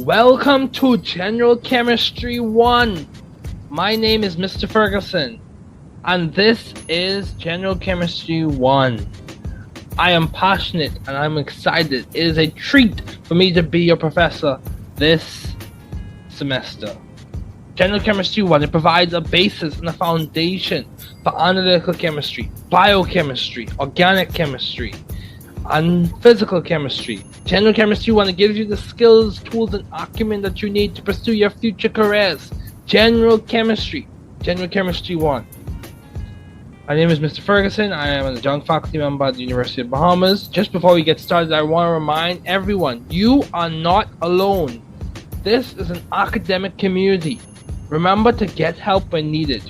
Welcome to General Chemistry 1. My name is Mr. Ferguson, and this is General Chemistry 1. I am passionate and I'm excited. It is a treat for me to be your professor this semester. General Chemistry 1, it provides a basis and a foundation for analytical chemistry, biochemistry, organic chemistry, and physical chemistry. General Chemistry 1, it gives you the skills, tools, and acumen that you need to pursue your future careers. General Chemistry 1. My name is Mr. Ferguson. I am an adjunct faculty member at the University of Bahamas. Just before we get started, I want to remind everyone, you are not alone. This is an academic community. Remember to get help when needed.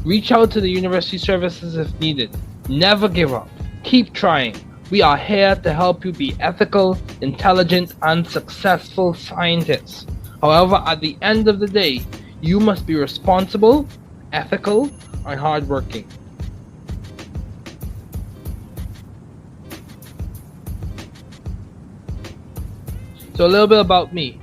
Reach out to the university services if needed. Never give up. Keep trying. We are here to help you be ethical, intelligent, and successful scientists. However, at the end of the day, you must be responsible, ethical, and hardworking. So a little bit about me.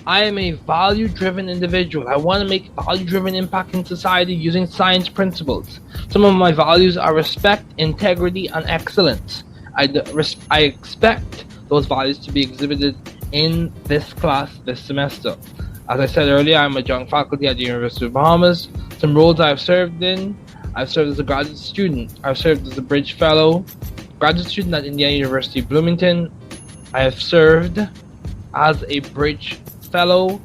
I am a value-driven individual. I want to make a value-driven impact in society using science principles. Some of my values are respect, integrity, and excellence. I expect those values to be exhibited in this class this semester. As I said earlier, I'm adjunct faculty at the University of Bahamas. Some roles I've served in: I've served as a graduate student, I've served as a Bridge Fellow, graduate student at Indiana University Bloomington. I have served as a Bridge Fellow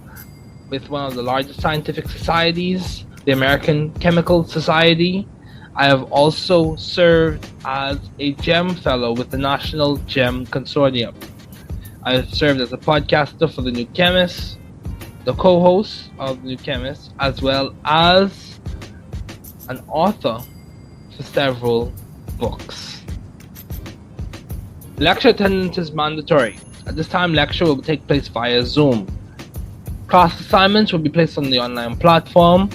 with one of the largest scientific societies, the American Chemical Society. I have also served as a GEM Fellow with the National GEM Consortium. I have served as a podcaster for The New Chemist, the co-host of The New Chemist, as well as an author for several books. Lecture attendance is mandatory. At this time, lecture will take place via Zoom. Class assignments will be placed on the online platform.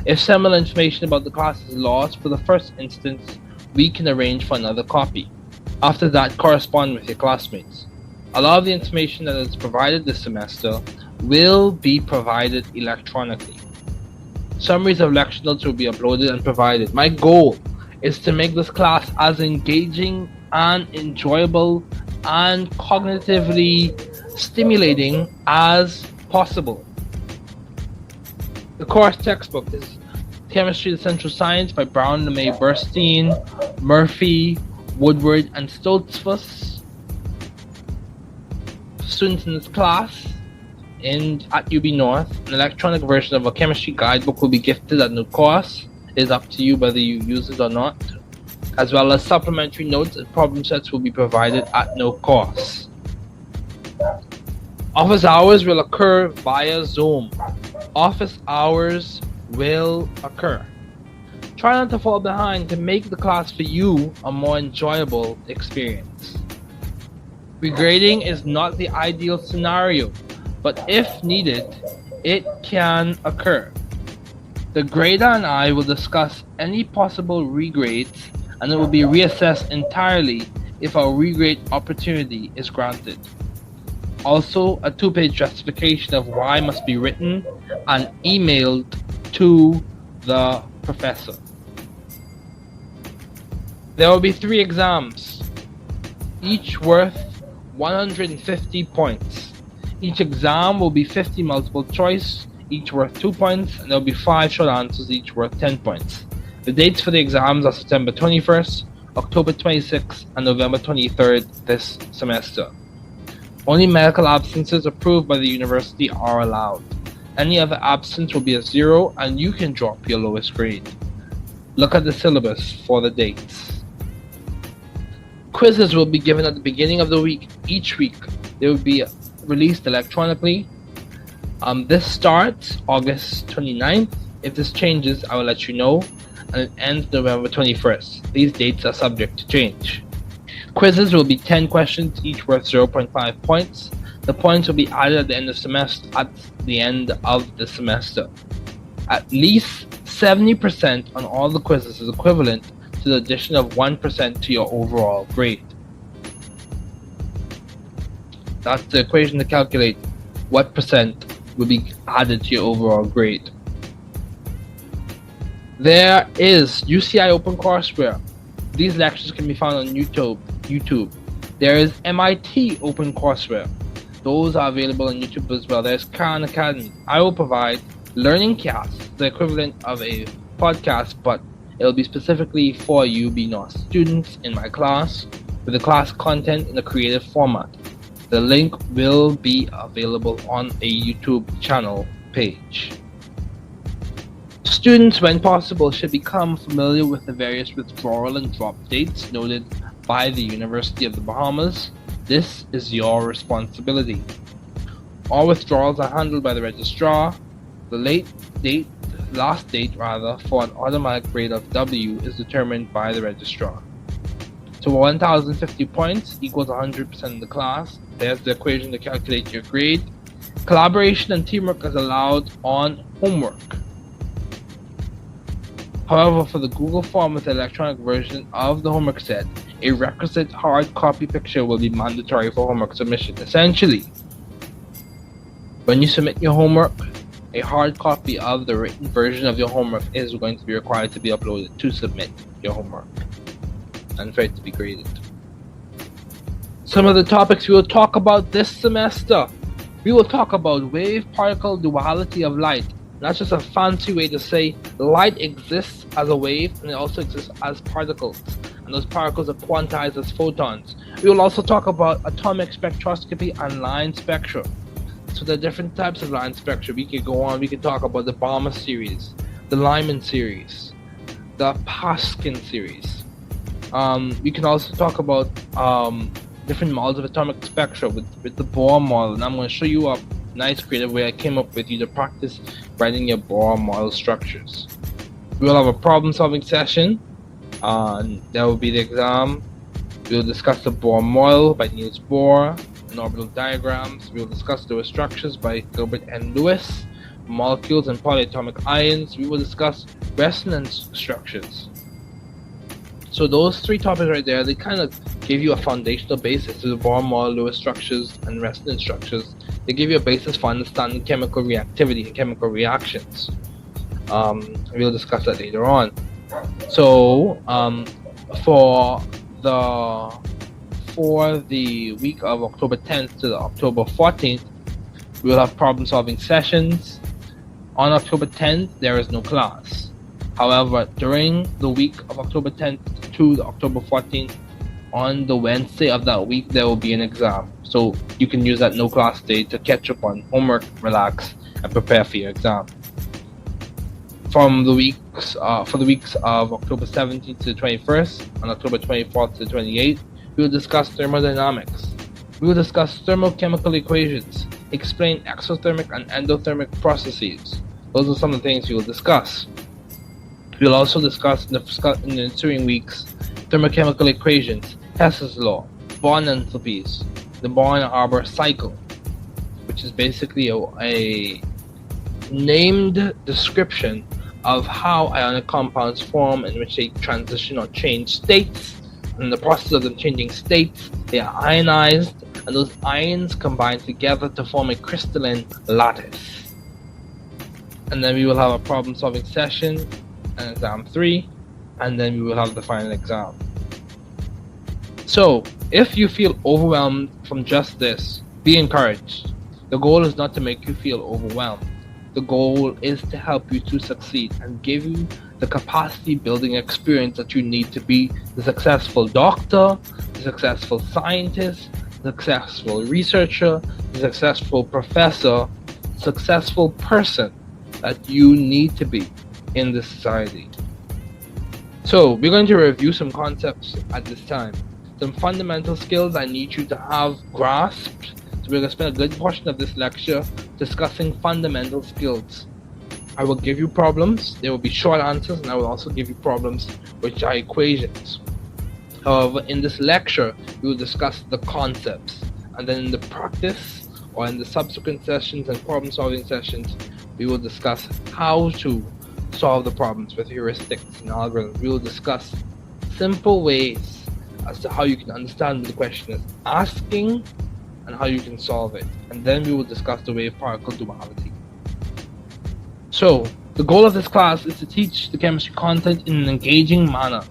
If similar information about the class is lost for the first instance, we can arrange for another copy. After that, correspond with your classmates. A lot of the information that is provided this semester will be provided electronically. Summaries of lecture notes will be uploaded and provided. My goal is to make this class as engaging and enjoyable and cognitively stimulating as possible. The course textbook is Chemistry: The Central Science by Brown, LeMay, Burstein, Murphy, Woodward, and Stoltzfus. Students in this class at UB North, an electronic version of a chemistry guidebook will be gifted at no cost. It is up to you whether you use it or not. As well as supplementary notes and problem sets will be provided at no cost. Office hours will occur via Zoom. Office hours will occur. Try not to fall behind to make the class for you a more enjoyable experience. Regrading is not the ideal scenario, but if needed, it can occur. The grader and I will discuss any possible regrades, and it will be reassessed entirely if a regrade opportunity is granted. Also, a 2-page justification of why must be written and emailed to the professor. There will be 3 exams, each worth 150 points. Each exam will be 50 multiple choice, each worth 2 points, and there will be 5 short answers, each worth 10 points. The dates for the exams are September 21st, October 26th, and November 23rd this semester. Only medical absences approved by the university are allowed. Any other absence will be a 0 and you can drop your lowest grade. Look at the syllabus for the dates. Quizzes will be given at the beginning of the week. Each week they will be released electronically. This starts August 29th. If this changes, I will let you know. And it ends November 21st. These dates are subject to change. Quizzes will be 10 questions, each worth 0.5 points. The points will be added at the end of the semester. At least 70% on all the quizzes is equivalent to the addition of 1% to your overall grade. That's the equation to calculate what percent will be added to your overall grade. There is UCI OpenCourseWare. These lectures can be found on YouTube. There is MIT OpenCourseWare. Those are available on YouTube as well. There's Khan Academy. I will provide learning casts, the equivalent of a podcast, but it'll be specifically for UB North students in my class, with the class content in a creative format. The link will be available on a YouTube channel page. Students, when possible, should become familiar with the various withdrawal and drop dates noted by the University of the Bahamas. This is your responsibility. All withdrawals are handled by the registrar. The last date for an automatic grade of W is determined by the registrar. So 1,050 points equals 100% of the class. There's the equation to calculate your grade. Collaboration and teamwork is allowed on homework. However, for the Google form with the electronic version of the homework set, a requisite hard copy picture will be mandatory for homework submission. Essentially, when you submit your homework, a hard copy of the written version of your homework is going to be required to be uploaded to submit your homework and for it to be graded. Some of the topics we will talk about this semester. We will talk about wave-particle duality of light. That's just a fancy way to say light exists as a wave and it also exists as particles. And those particles are quantized as photons. We will also talk about atomic spectroscopy and line spectra. So there are different types of line spectra. We could go on, we could talk about the Balmer series, the Lyman series, the Paskin series. We can also talk about different models of atomic spectra with the Bohr model. And I'm going to show you a nice creative way I came up with you to practice writing your Bohr model structures. We will have a problem solving session. That will be the exam. We will discuss the Bohr model by Niels Bohr and orbital diagrams. We will discuss Lewis structures by Gilbert N. Lewis, molecules and polyatomic ions. We will discuss resonance structures. So those three topics right there, they kind of give you a foundational basis to the Bohr model, Lewis structures, and resonance structures. They give you a basis for understanding chemical reactivity and chemical reactions. We'll discuss that later on. So for the week of October 10th to the October 14th, we will have problem solving sessions. On October 10th, there is no class. However, during the week of October 10th to the October 14th, on the Wednesday of that week, there will be an exam. So you can use that no class day to catch up on homework, relax, and prepare for your exam. For the weeks of October 17th to the 21st, and October 24th to the 28th, we will discuss thermodynamics. We will discuss thermochemical equations, explain exothermic and endothermic processes. Those are some of the things we will discuss. We will also discuss in the ensuing weeks thermochemical equations, Hess's law, Born enthalpies, the Born-Haber cycle, which is basically a named description of how ionic compounds form in which they transition or change states. In the process of them changing states, they are ionized, and those ions combine together to form a crystalline lattice. And then we will have a problem-solving session, and exam 3, and then we will have the final exam. So, if you feel overwhelmed from just this, be encouraged. The goal is not to make you feel overwhelmed. The goal is to help you to succeed and give you the capacity building experience that you need to be the successful doctor, the successful scientist, the successful researcher, the successful professor, successful person that you need to be in this society. So we're going to review some concepts at this time. Some fundamental skills I need you to have grasped. So we're going to spend a good portion of this lecture discussing fundamental skills. I will give you problems. There will be short answers, and I will also give you problems which are equations. However, in this lecture, we will discuss the concepts, and then in the practice or in the subsequent sessions and problem-solving sessions, we will discuss how to solve the problems with heuristics and algorithms. We will discuss simple ways as to how you can understand what the question is asking and how you can solve it. And then we will discuss the wave particle duality. So, the goal of this class is to teach the chemistry content in an engaging manner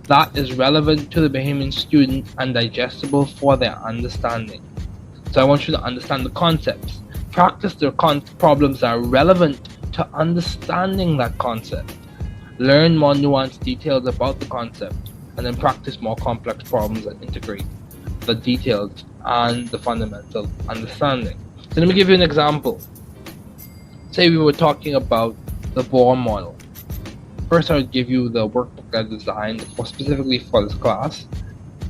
that is relevant to the Bahamian student and digestible for their understanding. So I want you to understand the concepts, practice the problems that are relevant to understanding that concept, learn more nuanced details about the concept, and then practice more complex problems that integrate the details and the fundamental understanding. So let me give you an example. Say we were talking about the Bohr model. First, I would give you the workbook I designed specifically for this class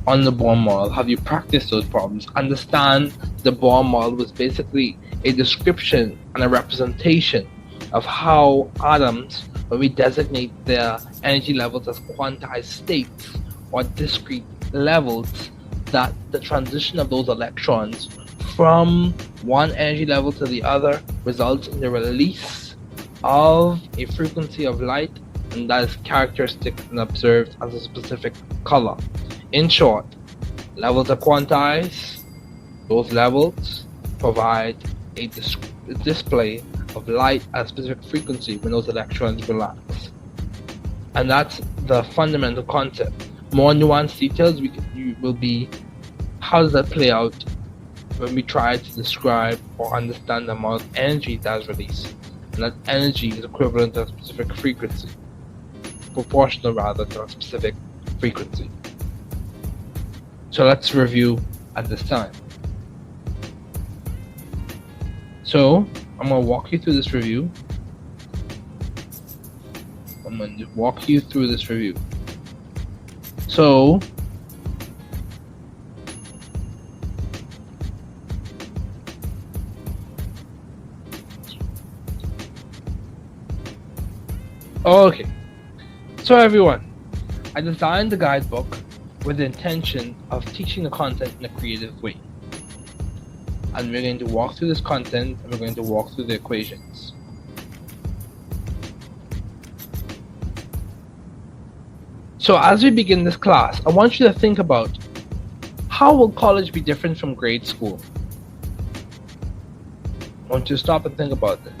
on the Bohr model. Have you practice those problems? Understand the Bohr model was basically a description and a representation of how atoms, when we designate their energy levels as quantized states or discrete levels, that the transition of those electrons from one energy level to the other results in the release of a frequency of light, and that is characteristic and observed as a specific color. In short, levels are quantized. Those levels provide a display of light at a specific frequency when those electrons relax. And that's the fundamental concept. More nuanced details will be how does that play out when we try to describe or understand the amount of energy that is released. And that energy is equivalent to a specific frequency, proportional rather to a specific frequency. So let's review at this time. So I'm going to walk you through this review. So okay. So everyone, I designed the guidebook with the intention of teaching the content in a creative way. And we're going to walk through this content and we're going to walk through the equations. So as we begin this class, I want you to think about how will college be different from grade school? I want you to stop and think about this.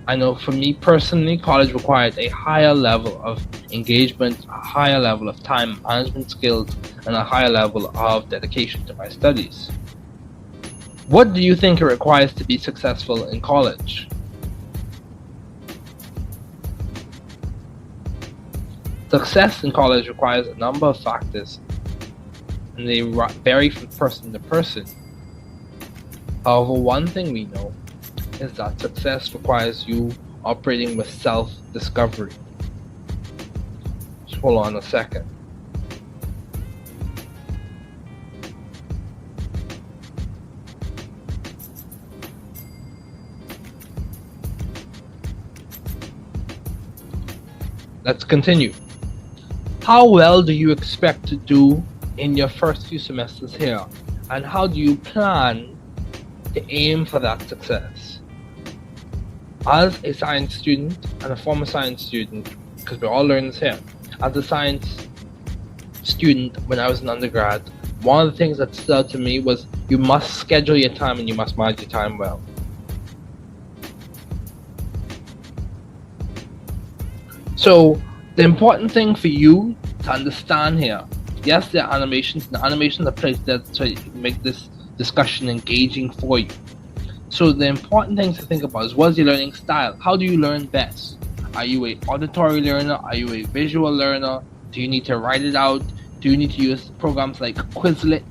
I know for me personally, college required a higher level of engagement, a higher level of time management skills, and a higher level of dedication to my studies. What do you think it requires to be successful in college? Success in college requires a number of factors, and they vary from person to person. However, one thing we know is that success requires you operating with self-discovery. Just hold on a second. Let's continue. How well do you expect to do in your first few semesters here? And how do you plan to aim for that success? As a science student and a former science student, because we're all learning this here, as a science student when I was an undergrad, one of the things that stood out to me was you must schedule your time and you must manage your time well. So the important thing for you to understand here, yes, there are animations, and the animations are placed there to make this discussion engaging for you. So the important things to think about is, what is your learning style? How do you learn best? Are you an auditory learner? Are you a visual learner? Do you need to write it out? Do you need to use programs like Quizlet,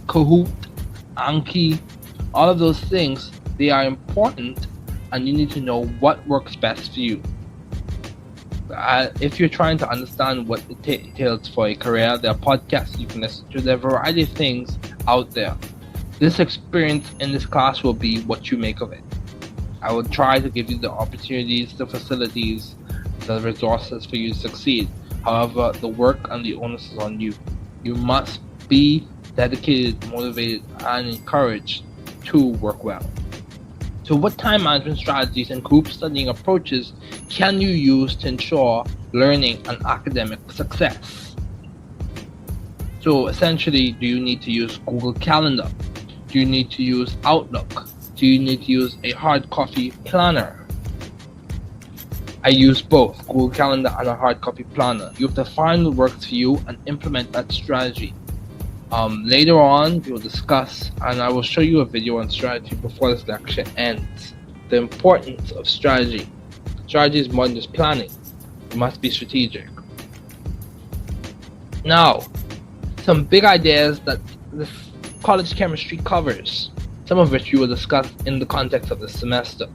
Kahoot, Anki? All of those things, they are important, and you need to know what works best for you. If you're trying to understand what it entails for a career, there are podcasts you can listen to. There are a variety of things out there. This experience in this class will be what you make of it. I will try to give you the opportunities, the facilities, the resources for you to succeed. However, the work and the onus is on you. You must be dedicated, motivated, and encouraged to work well. So what time management strategies and group studying approaches can you use to ensure learning and academic success? So essentially, do you need to use Google Calendar? Do you need to use Outlook? Do you need to use a hard copy planner? I use both Google Calendar and a hard copy planner. You have to find what works for you and implement that strategy. Later on, we will discuss, and I will show you a video on strategy before this lecture ends. The importance of strategy. Strategy is more than just planning. It must be strategic. Now, some big ideas that this college chemistry covers, some of which we will discuss in the context of this semester.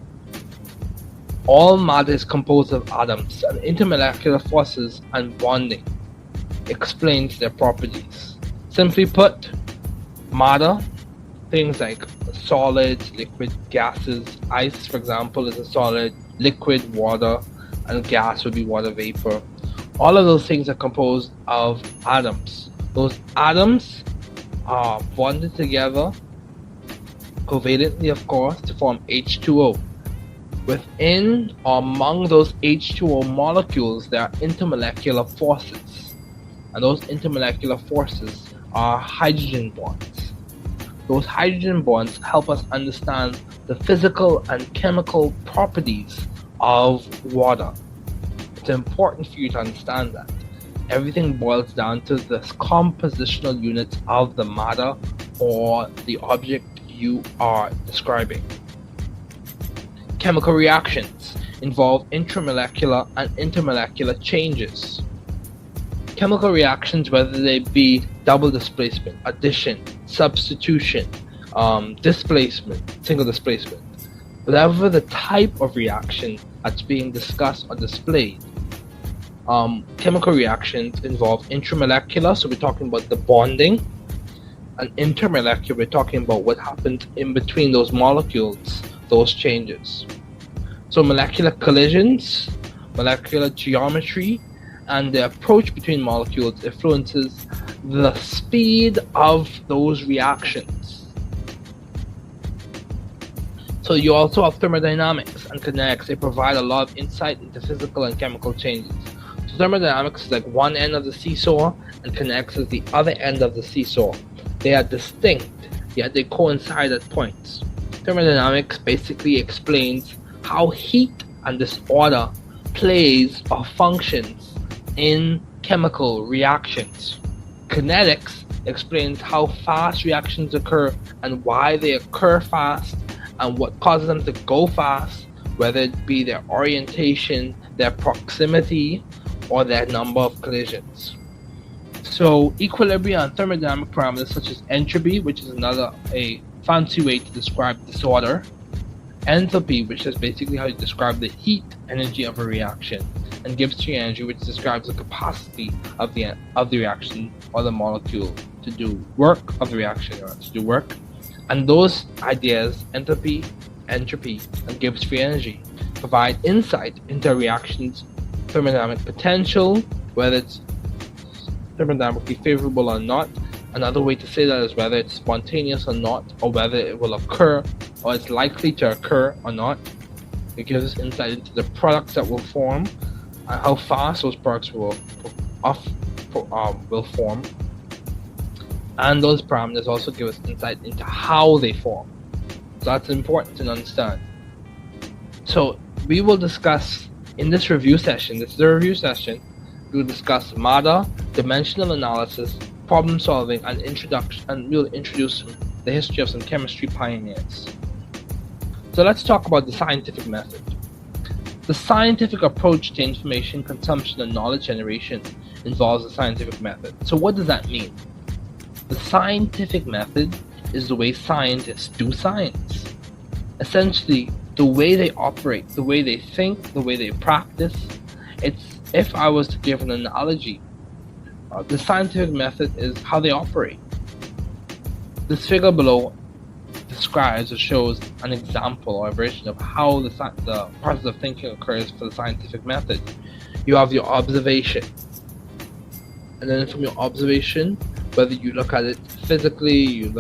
All matter is composed of atoms, and intermolecular forces and bonding explains their properties. Simply put, matter, things like solids, liquid, gases, ice, for example, is a solid, liquid, water, and gas would be water vapor. All of those things are composed of atoms. Those atoms are bonded together, covalently of course, to form H2O. Within or among those H2O molecules, there are intermolecular forces, and those intermolecular forces are hydrogen bonds. Those hydrogen bonds help us understand the physical and chemical properties of water. It's important for you to understand that. Everything boils down to the compositional units of the matter or the object you are describing. Chemical reactions involve intramolecular and intermolecular changes. Chemical reactions, whether they be double displacement, addition, substitution, displacement, single displacement, whatever the type of reaction that's being discussed or displayed, chemical reactions involve intramolecular, so we're talking about the bonding, and intermolecular, we're talking about what happens in between those molecules, those changes. So molecular collisions, molecular geometry, and the approach between molecules influences the speed of those reactions. So you also have thermodynamics and kinetics. They provide a lot of insight into physical and chemical changes. So thermodynamics is like one end of the seesaw, and kinetics is the other end of the seesaw. They are distinct, yet they coincide at points. Thermodynamics basically explains how heat and disorder plays or functions in chemical reactions. Kinetics explains how fast reactions occur and why they occur fast and what causes them to go fast, whether it be their orientation, their proximity, or their number of collisions. So equilibrium and thermodynamic parameters such as entropy, which is a fancy way to describe disorder, enthalpy, which is basically how you describe the heat energy of a reaction, and Gibbs free energy, which describes the capacity of the reaction or the molecule to do work of the reaction, or to do work. And those ideas, enthalpy, entropy, and Gibbs free energy, provide insight into a reaction's thermodynamic potential, whether it's thermodynamically favorable or not. Another way to say that is whether it's spontaneous or not, or whether it will occur, or it's likely to occur or not. It gives us insight into the products that will form, and how fast those products will form. And those parameters also give us insight into how they form. So that's important to understand. So we will discuss in this review session, we will discuss matter, dimensional analysis, problem solving, and introduction, and we'll introduce the history of some chemistry pioneers. So let's talk about the scientific method. The scientific approach to information consumption and knowledge generation involves a scientific method. So what does that mean? The scientific method is the way scientists do science. Essentially, the way they operate, the way they think, the way they practice. If I was to give an analogy, the scientific method is how they operate. This figure below describes or shows an example or a version of how the process of thinking occurs for the scientific method. You have your observation, and then from your observation, whether you look at it physically,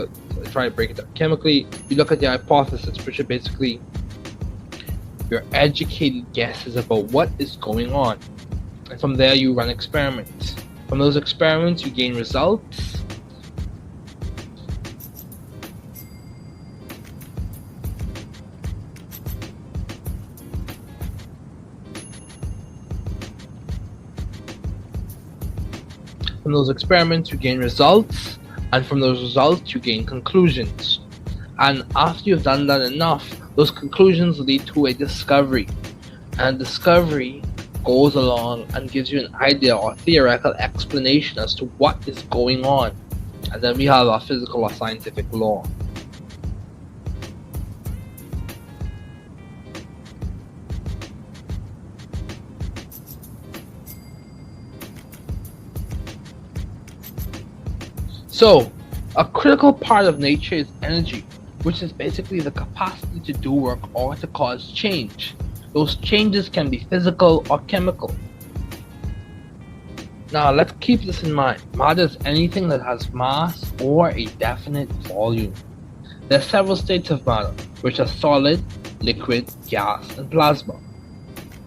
try to break it down chemically, you look at the hypothesis, which are basically your educated guesses about what is going on. And from there you run experiments. From those experiments you gain results. From those experiments, you gain results, and from those results, you gain conclusions. And after you've done that enough, those conclusions lead to a discovery. And discovery goes along and gives you an idea or theoretical explanation as to what is going on. And then we have our physical or scientific law. So, a critical part of nature is energy, which is basically the capacity to do work or to cause change. Those changes can be physical or chemical. Now, let's keep this in mind. Matter is anything that has mass or a definite volume. There are several states of matter, which are solid, liquid, gas, and plasma.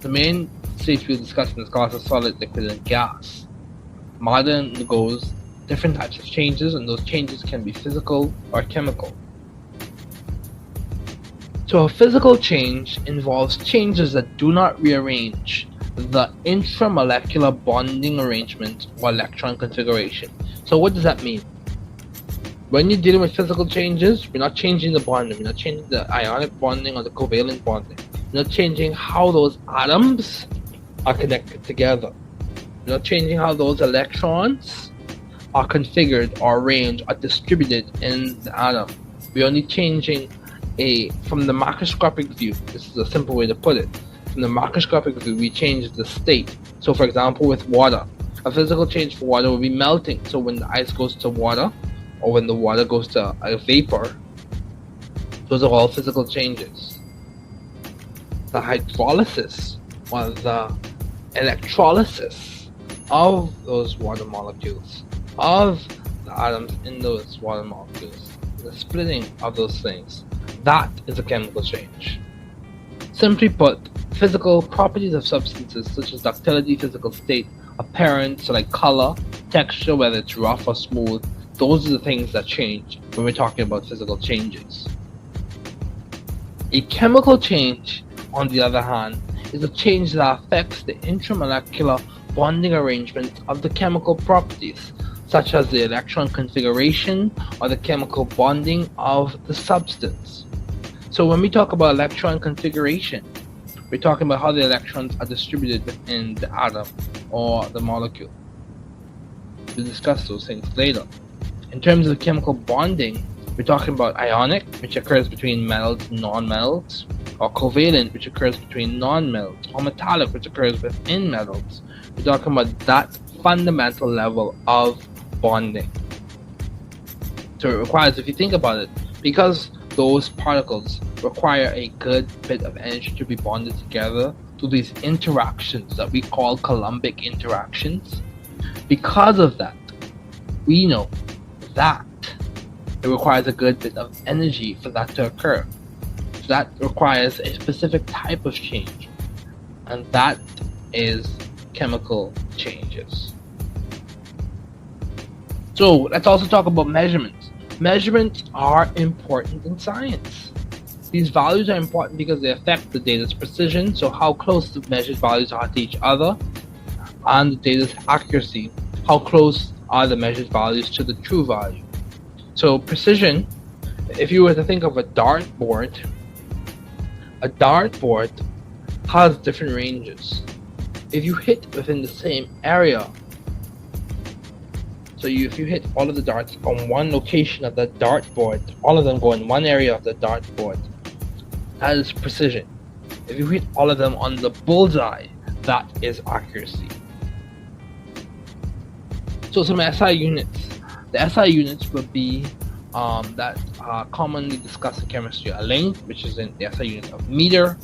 The main states we'll discuss in this class are solid, liquid, and gas. Matter undergoes different types of changes, and those changes can be physical or chemical. So a physical change involves changes that do not rearrange the intramolecular bonding arrangement or electron configuration. So what does that mean? When you're dealing with physical changes, we're not changing the bonding, we're not changing the ionic bonding or the covalent bonding. We're not changing how those atoms are connected together. We're not changing how those electrons are configured or arranged or distributed in the atom. We're only changing from the macroscopic view. This is a simple way to put it. From the macroscopic view, we change the state. So for example, with water, a physical change for water will be melting. So when the ice goes to water, or when the water goes to a vapor, those are all physical changes. The hydrolysis or the electrolysis of those water molecules, of the atoms in those water molecules, the splitting of those things, that is a chemical change. Simply put, physical properties of substances such as ductility, physical state, appearance, so like color, texture, whether it's rough or smooth, those are the things that change when we're talking about physical changes. A chemical change, on the other hand, is a change that affects the intramolecular bonding arrangement of the chemical properties, such as the electron configuration or the chemical bonding of the substance. So when we talk about electron configuration, we're talking about how the electrons are distributed within the atom or the molecule. We'll discuss those things later. In terms of chemical bonding, we're talking about ionic, which occurs between metals and non-metals, or covalent, which occurs between non-metals, or metallic, which occurs within metals. We're talking about that fundamental level of bonding. So it requires, if you think about it, because those particles require a good bit of energy to be bonded together through these interactions that we call Coulombic interactions. Because of that, we know that it requires a good bit of energy for that to occur. So that requires a specific type of change, and that is chemical changes. So let's also talk about measurements. Measurements are important in science. These values are important because they affect the data's precision, so how close the measured values are to each other, and the data's accuracy, how close are the measured values to the true value. So precision, if you were to think of a dartboard has different ranges. If you hit within the same area, so if you hit all of the darts on one location of the dartboard, all of them go in one area of the dartboard, that is precision. If you hit all of them on the bullseye, that is accuracy. So some SI units. The SI units would be that are commonly discussed in chemistry: a length, which is in the SI unit of meter;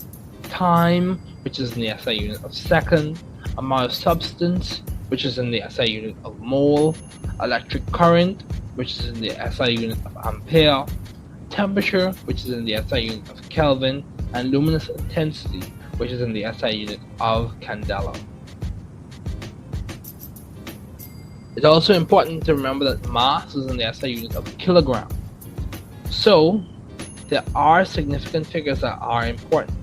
time, which is in the SI unit of second; amount of substance, which is in the SI unit of mole; electric current, which is in the SI unit of ampere; temperature, which is in the SI unit of Kelvin; and luminous intensity, which is in the SI unit of candela. It's also important to remember that mass is in the SI unit of kilogram. So there are significant figures that are important.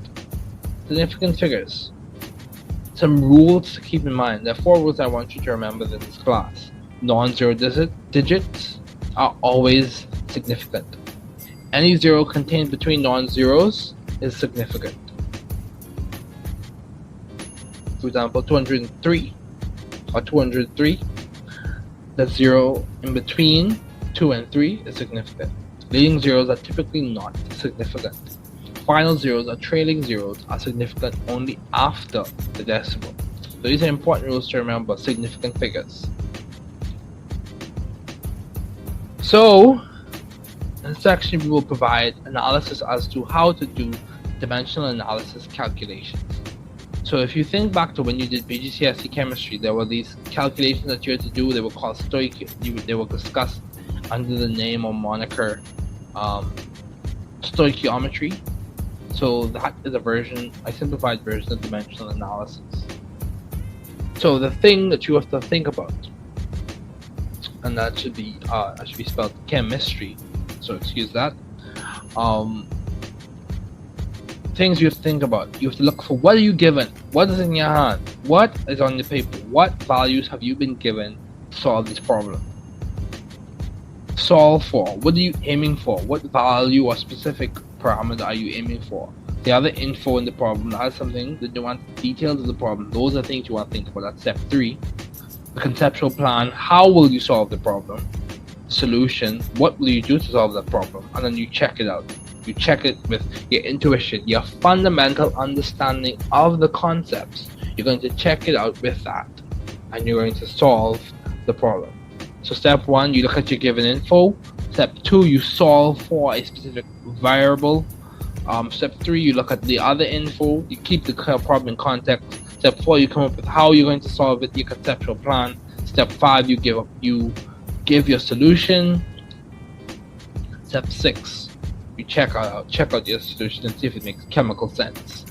Significant figures. Some rules to keep in mind. There are 4 rules I want you to remember in this class. non-zero digits are always significant. Any zero contained between non-zeros is significant. For example, 203 or 203, the zero in between 2 and 3 is significant. Leading zeros are typically not significant. Final zeros or trailing zeros are significant only after the decimal. So these are important rules to remember, significant figures. So in this section we will provide analysis as to how to do dimensional analysis calculations. So if you think back to when you did BGCSE chemistry, there were these calculations that you had to do. They were called they were discussed under the name or moniker stoichiometry. So that is a simplified version of dimensional analysis. So the thing that you have to think about, and that should be spelled chemistry, so excuse that. Things you have to think about. You have to look for what are you given, what is in your hand, what is on the paper, what values have you been given to solve this problem. Solve for, what are you aiming for, what value or specific parameter are you aiming for. The other info in the problem, that is something that you want, details of the problem, those are things you want to think about. That's step 3. The conceptual plan, how will you solve the problem. Solution, what will you do to solve that problem, and then you check it out. You check it with your intuition, your fundamental understanding of the concepts. You're going to check it out with that, and you're going to solve the problem. So step 1, you look at your given info. Step 2, you solve for a specific variable. Step 3, you look at the other info. You keep the problem in context. Step 4, you come up with how you're going to solve it, your conceptual plan. Step 5, you give your solution. Step 6, you check out your solution and see if it makes chemical sense.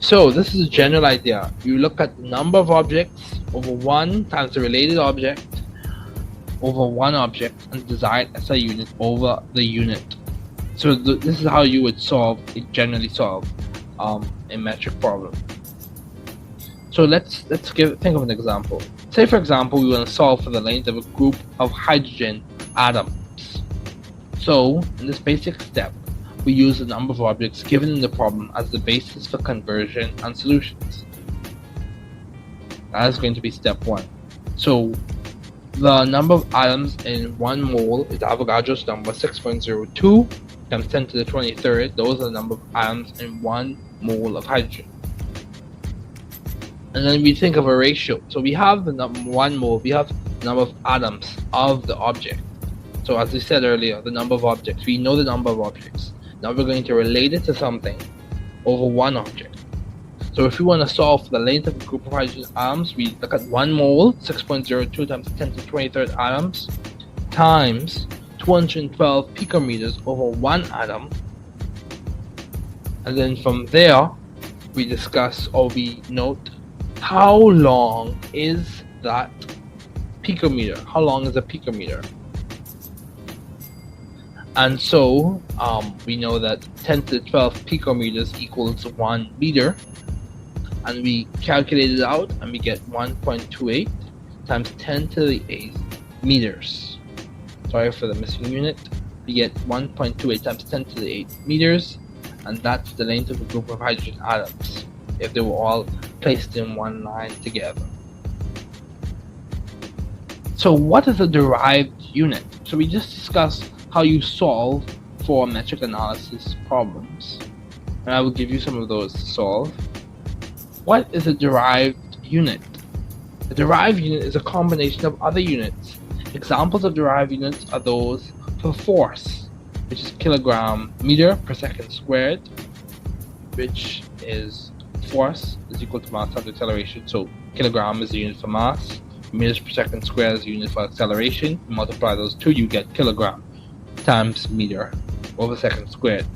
So this is a general idea. You look at the number of objects over 1 times the related object over 1 object and decide SI unit over the unit. So this is how you would generally solve a metric problem. So let's think of an example. Say for example we want to solve for the length of a group of hydrogen atoms. So in this basic step, we use the number of objects given in the problem as the basis for conversion and solutions. That is going to be step 1. So the number of atoms in 1 mole is Avogadro's number 6.02 times 10 to the 23rd. Those are the number of atoms in 1 mole of hydrogen. And then we think of a ratio. So we have the 1 mole, we have the number of atoms of the object. So as we said earlier, the number of objects, we know the number of objects. Now we're going to relate it to something over 1 object. So if we want to solve for the length of a group of hydrogen atoms, we look at 1 mole, 6.02 times 10 to the 23rd atoms, times 212 picometers over 1 atom. And then from there, we discuss or we note how long is that picometer? How long is a picometer? And so we know that 10 to the 12 picometers equals 1 meter. And we calculate it out and we get 1.28 times 10 to the 8 meters. Sorry for the missing unit. We get 1.28 times 10 to the 8 meters, and that's the length of a group of hydrogen atoms if they were all placed in one line together. So what is a derived unit? So we just discussed how you solve for metric analysis problems, and I will give you some of those to solve. What is a derived unit? A derived unit is a combination of other units. Examples of derived units are those for force, which is kilogram meter per second squared, which is force is equal to mass times acceleration. So kilogram is the unit for mass, meters per second squared is the unit for acceleration. You multiply those two, you get kilogram times meter over second squared.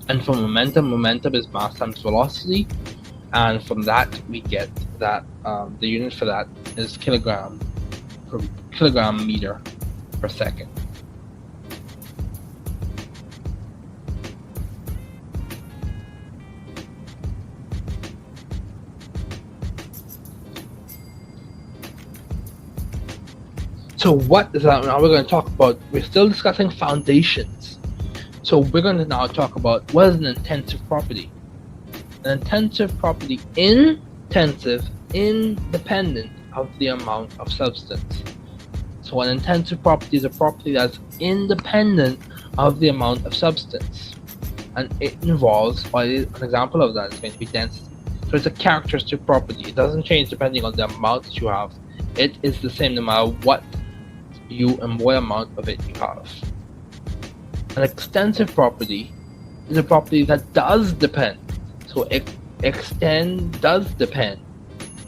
And for momentum is mass times velocity. And from that we get that the unit for that is kilogram meter per second. So what is that? Now we're going to talk about, we're still discussing foundations. So we're going to now talk about what is an intensive property. An intensive property, intensive, independent of the amount of substance. So an intensive property is a property that's independent of the amount of substance. And it involves, an example of that is going to be density. So it's a characteristic property. It doesn't change depending on the amount that you have. It is the same no matter what amount of it you have. An extensive property is a property that does depend. So extend does depend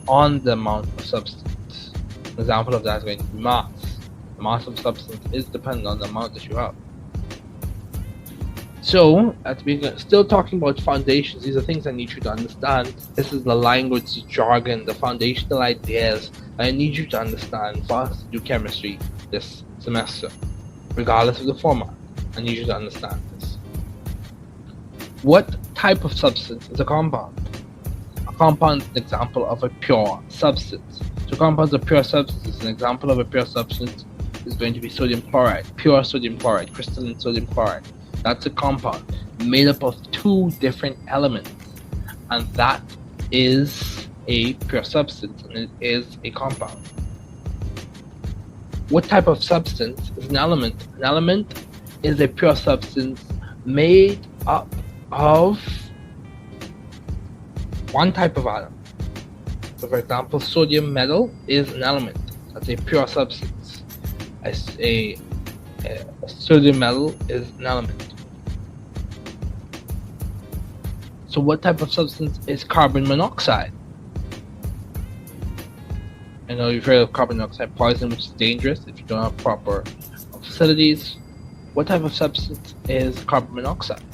on the amount of substance. An example of that is going to be mass. The mass of substance is dependent on the amount that you have. So, as we're still talking about foundations, these are things I need you to understand. This is the language, the jargon, the foundational ideas I need you to understand for us to do chemistry this semester. Regardless of the format, I need you to understand this. What type of substance is a compound? A compound is an example of a pure substance. So compounds of pure substances, an example of a pure substance is going to be sodium chloride, pure sodium chloride, crystalline sodium chloride. That's a compound made up of two different elements, and that is a pure substance, and it is a compound. What type of substance is an element? An element is a pure substance made up of one type of atom. So for example, sodium metal is an element. That's a pure substance. A sodium metal is an element. So what type of substance is carbon monoxide? I know you've heard of carbon monoxide poison, which is dangerous if you don't have proper facilities. What type of substance is carbon monoxide?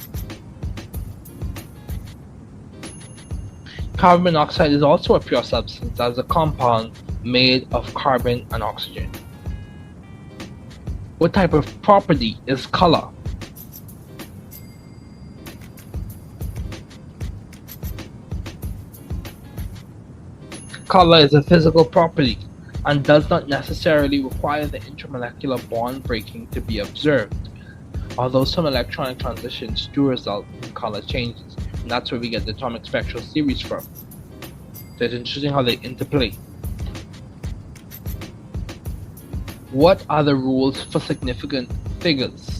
Carbon monoxide is also a pure substance as a compound made of carbon and oxygen. What type of property is color? Color is a physical property and does not necessarily require the intermolecular bond breaking to be observed, although some electronic transitions do result in color changes, and that's where we get the atomic spectral series from. So it's interesting how they interplay. What are the rules for significant figures?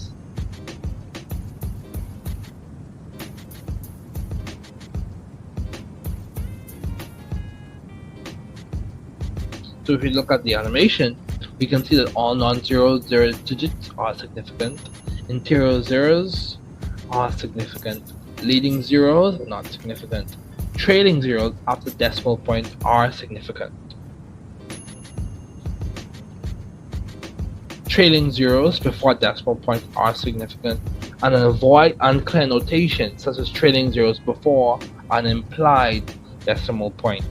So if we look at the animation, we can see that all non-zero digits are significant, interior zeros are significant, leading zeros are not significant, trailing zeros after decimal point are significant. Trailing zeros before decimal point are significant, and avoid unclear notation such as trailing zeros before an implied decimal point.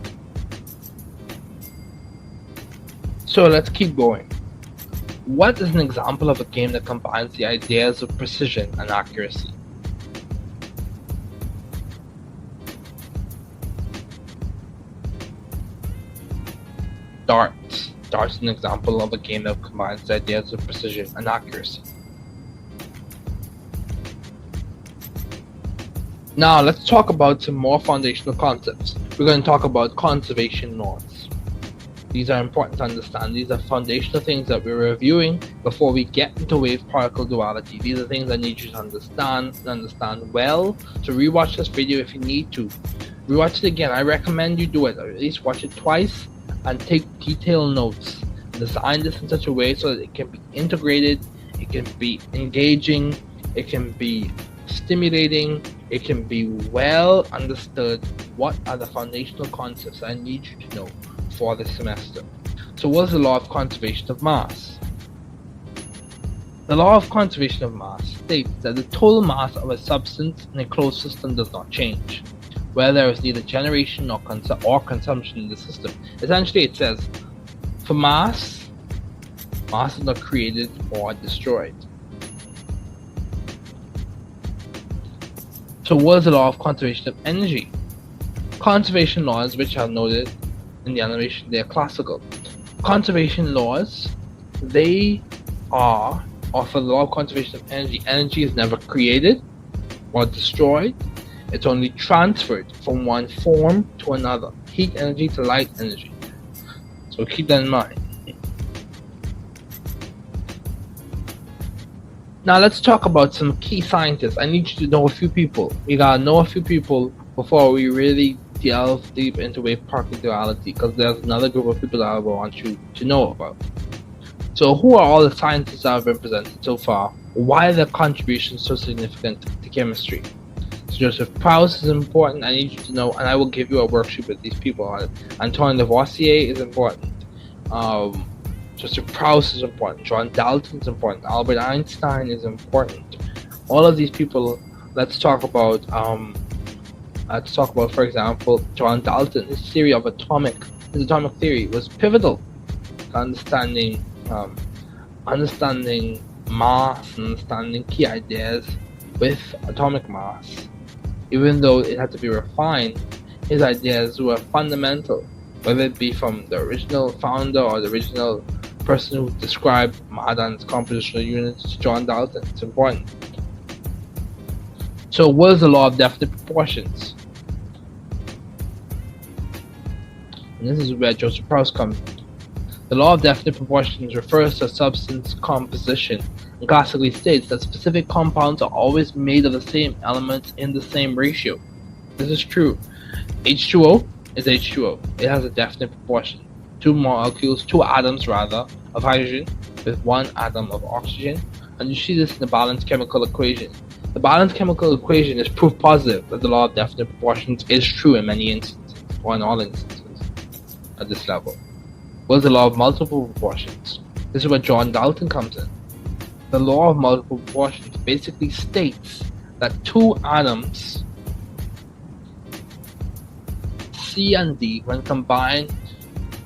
So let's keep going. What is an example of a game that combines the ideas of precision and accuracy? Darts. Darts is an example of a game that combines the ideas of precision and accuracy. Now let's talk about some more foundational concepts. We're going to talk about conservation laws. These are important to understand. These are foundational things that we're reviewing before we get into wave-particle duality. These are things I need you to understand well. So rewatch this video if you need to. Rewatch it again. I recommend you do it. Or at least watch it twice and take detailed notes. Design this in such a way so that it can be integrated, it can be engaging, it can be stimulating, it can be well understood. What are the foundational concepts I need you to know for this semester? So what is the law of conservation of mass? The law of conservation of mass states that the total mass of a substance in a closed system does not change, where there is neither generation or consumption in the system. Essentially it says, for mass is not created or destroyed. So what is the law of conservation of energy? Conservation laws, which are noted in the animation, they are classical. Conservation laws they are, or for the law of conservation of energy, energy is never created or destroyed. It's only transferred from one form to another. Heat energy to light energy. So keep that in mind. Now let's talk about some key scientists. I need you to know a few people. We gotta know a few people before we really delve deep into wave particle duality, because there's another group of people that I want you to know about. So who are all the scientists that have been presented so far? Why are their contributions so significant to chemistry? So Joseph Proust is important, I need you to know, and I will give you a worksheet with these people on it. Antoine Lavoisier is important. Joseph Proust is important. John Dalton is important. Albert Einstein is important. All of these people, let's talk about, for example, John Dalton. His atomic theory was pivotal to understanding mass and understanding key ideas with atomic mass. Even though it had to be refined, his ideas were fundamental, whether it be from the original founder or the original person who described Mahadan's compositional units, John Dalton. It's important. So what is the law of definite proportions? And this is where Joseph Proust comes in. The law of definite proportions refers to substance composition and classically states that specific compounds are always made of the same elements in the same ratio. This is true. H2O is H2O. It has a definite proportion. Two atoms of hydrogen with one atom of oxygen, and you see this in the balanced chemical equation. The balanced chemical equation is proof positive that the law of definite proportions is true in many instances, or in all instances, at this level. What is the law of multiple proportions? This is where John Dalton comes in. The law of multiple proportions basically states that two atoms, C and D, when combined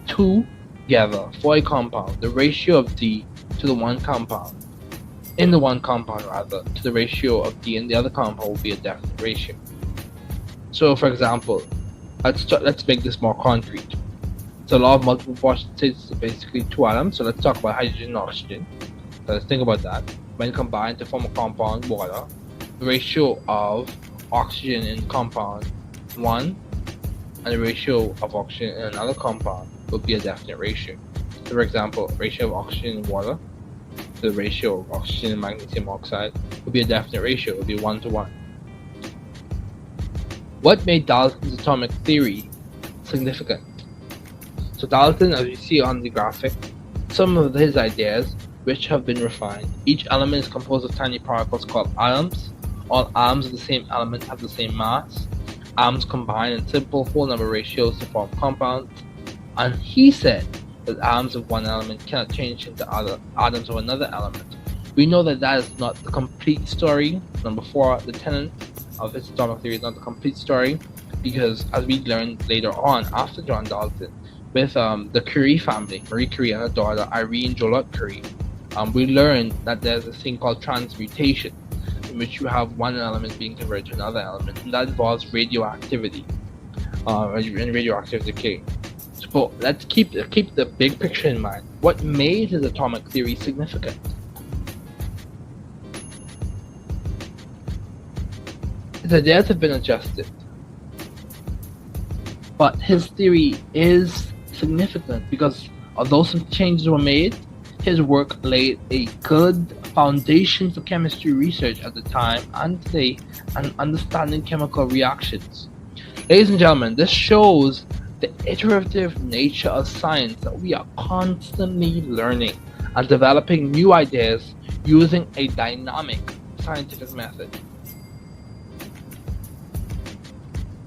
together for a compound, the ratio of D to the one compound, in the one compound rather, to the ratio of D in the other compound will be a definite ratio. So for example, let's make this more concrete. So law of multiple proportions is basically two atoms. So let's talk about hydrogen and oxygen. So let's think about that. When combined to form a compound, water, the ratio of oxygen in compound 1 and the ratio of oxygen in another compound will be a definite ratio. So for example, ratio of oxygen in water to the ratio of oxygen in magnesium oxide will be a definite ratio. It will be 1 to 1. What made Dalton's atomic theory significant? So Dalton, as you see on the graphic, some of his ideas which have been refined. Each element is composed of tiny particles called atoms. All atoms of the same element have the same mass. Atoms combine in simple whole number ratios to form compounds. And he said that atoms of one element cannot change into other atoms of another element. We know that that is not the complete story. Number 4, the tenet of his atomic theory is not the complete story, because as we learned later on after John Dalton, with the Curie family, Marie Curie and her daughter Irene Joliot Curie, we learned that there's a thing called transmutation, in which you have one element being converted to another element, and that involves radioactivity and radioactive decay. So let's keep the big picture in mind. What made his atomic theory significant? His ideas have been adjusted, but his theory is significant because although some changes were made, his work laid a good foundation for chemistry research at the time and today, and understanding chemical reactions. Ladies and gentlemen, this shows the iterative nature of science, that we are constantly learning and developing new ideas using a dynamic scientific method.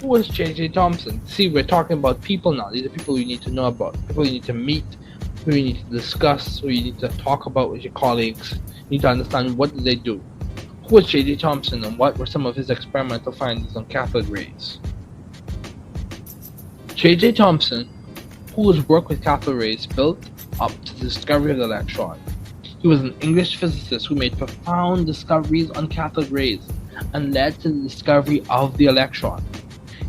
Who is J.J. Thomson? See, we're talking about people now. These are people you need to know about, people you need to meet, who you need to discuss, who you need to talk about with your colleagues. You need to understand what did they do. Who was J.J. Thomson, and what were some of his experimental findings on cathode rays? J.J. Thomson, whose work with cathode rays built up to the discovery of the electron. He was an English physicist who made profound discoveries on cathode rays and led to the discovery of the electron.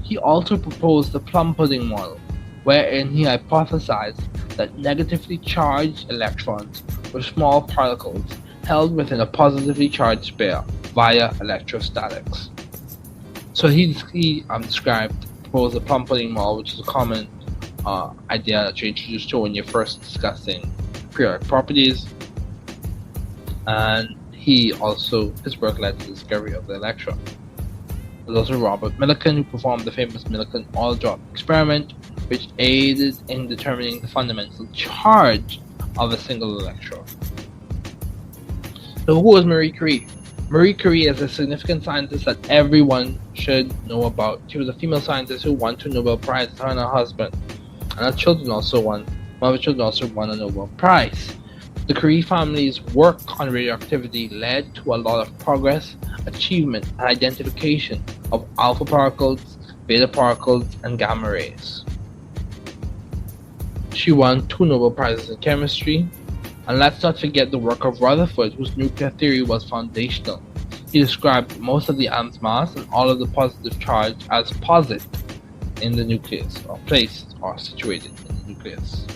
He also proposed the plum pudding model, wherein he hypothesized that negatively charged electrons with small particles held within a positively charged pair via electrostatics. So he proposed the Plum-Pudding model, which is a common idea that you're introduced to when you're first discussing periodic properties. And his work led to the discovery of the electron. There's also Robert Millikan, who performed the famous Millikan oil drop experiment, which aided in determining the fundamental charge of a single electron. So who was Marie Curie? Marie Curie is a significant scientist that everyone should know about. She was a female scientist who won 2 Nobel Prizes, her and her husband. And one of her children also won a Nobel Prize. The Curie family's work on radioactivity led to a lot of progress, achievement, and identification of alpha particles, beta particles, and gamma rays. She won 2 Nobel Prizes in chemistry. And let's not forget the work of Rutherford, whose nuclear theory was foundational. He described most of the atom's mass and all of the positive charge as posit in the nucleus, or placed or situated in the nucleus.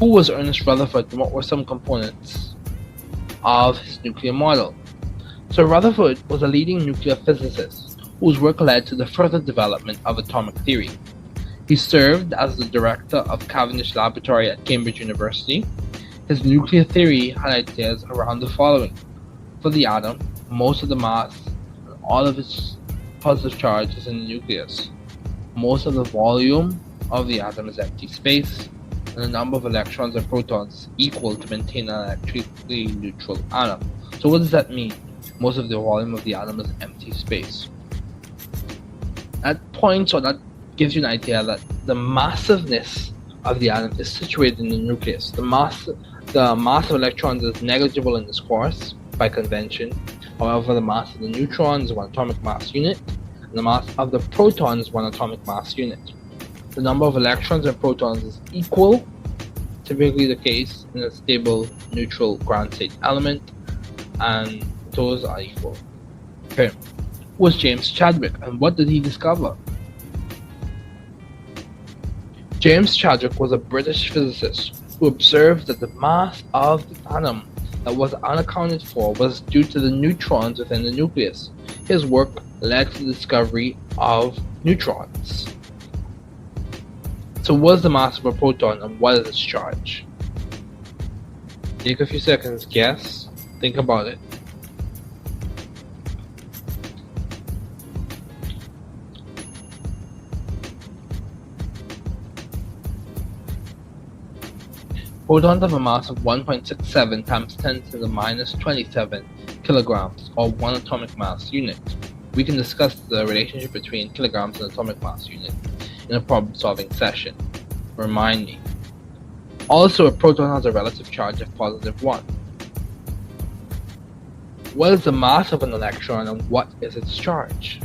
Who was Ernest Rutherford, and what were some components of his nuclear model? So Rutherford was a leading nuclear physicist whose work led to the further development of atomic theory. He served as the director of Cavendish Laboratory at Cambridge University. His nuclear theory had ideas around the following. For the atom, most of the mass and all of its positive charge is in the nucleus. Most of the volume of the atom is empty space, and the number of electrons and protons is equal to maintain an electrically neutral atom. So what does that mean? Most of the volume of the atom is empty space. That gives you an idea that the massiveness of the atom is situated in the nucleus. The mass of electrons is negligible in this course by convention. However, the mass of the neutron is 1 atomic mass unit, and the mass of the proton is 1 atomic mass unit. The number of electrons and protons is equal, typically the case in a stable neutral ground state element, and those are equal. Okay, who was James Chadwick, and what did he discover? James Chadwick was a British physicist who observed that the mass of the atom that was unaccounted for was due to the neutrons within the nucleus. His work led to the discovery of neutrons. So what is the mass of a proton and what is its charge? Take a few seconds, guess, think about it. Protons have a mass of 1.67 times 10 to the minus 27 kilograms, or 1 atomic mass unit. We can discuss the relationship between kilograms and atomic mass unit in a problem-solving session. Remind me. Also, a proton has a relative charge of positive 1. What is the mass of an electron and what is its charge?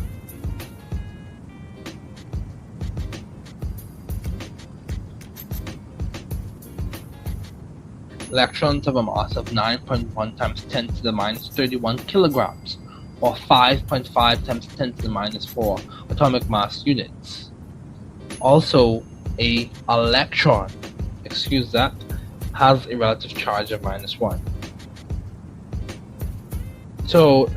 Electrons have a mass of 9.1 times 10 to the minus 31 kilograms, or 5.5 times 10 to the minus 4 atomic mass units. Also, a electron, has a relative charge of minus 1. So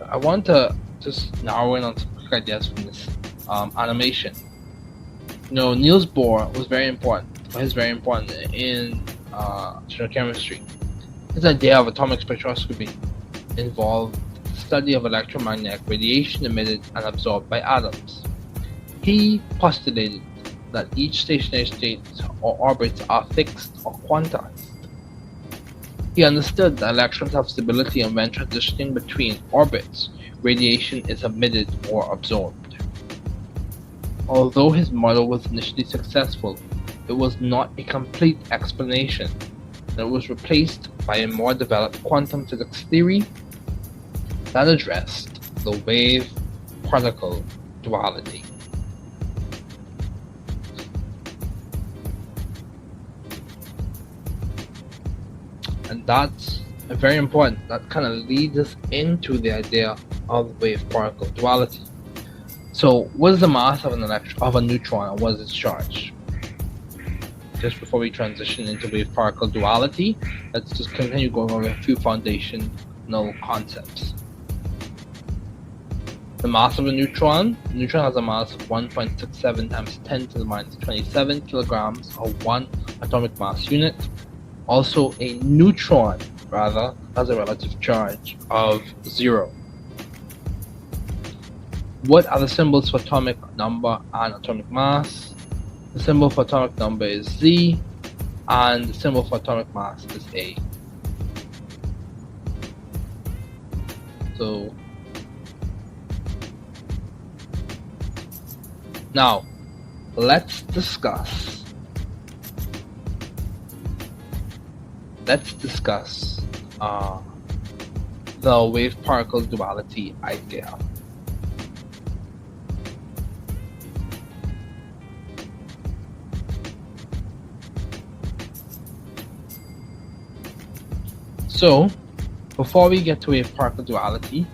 I want to just narrow in on some quick ideas from this animation. Niels Bohr was very important in general chemistry. His idea of atomic spectroscopy involved the study of electromagnetic radiation emitted and absorbed by atoms. He postulated that each stationary state or orbits are fixed or quantized. He understood that electrons have stability, and when transitioning between orbits, radiation is emitted or absorbed. Although his model was initially successful, it was not a complete explanation, and it was replaced by a more developed quantum physics theory that addressed the wave-particle duality. And that's very important. That kind of leads us into the idea of wave-particle duality. So, what is the mass of a neutron, and what is its charge? just before we transition into wave-particle duality, let's just continue going over a few foundational concepts. The mass of a neutron. The neutron has a mass of 1.67 times 10 to the minus 27 kilograms, or 1 atomic mass unit. Also, a neutron, has a relative charge of 0. What are the symbols for atomic number and atomic mass? The symbol for atomic number is Z, and the symbol for atomic mass is A. So, now, let's discuss the wave-particle duality idea. So, before we get to wave-particle duality,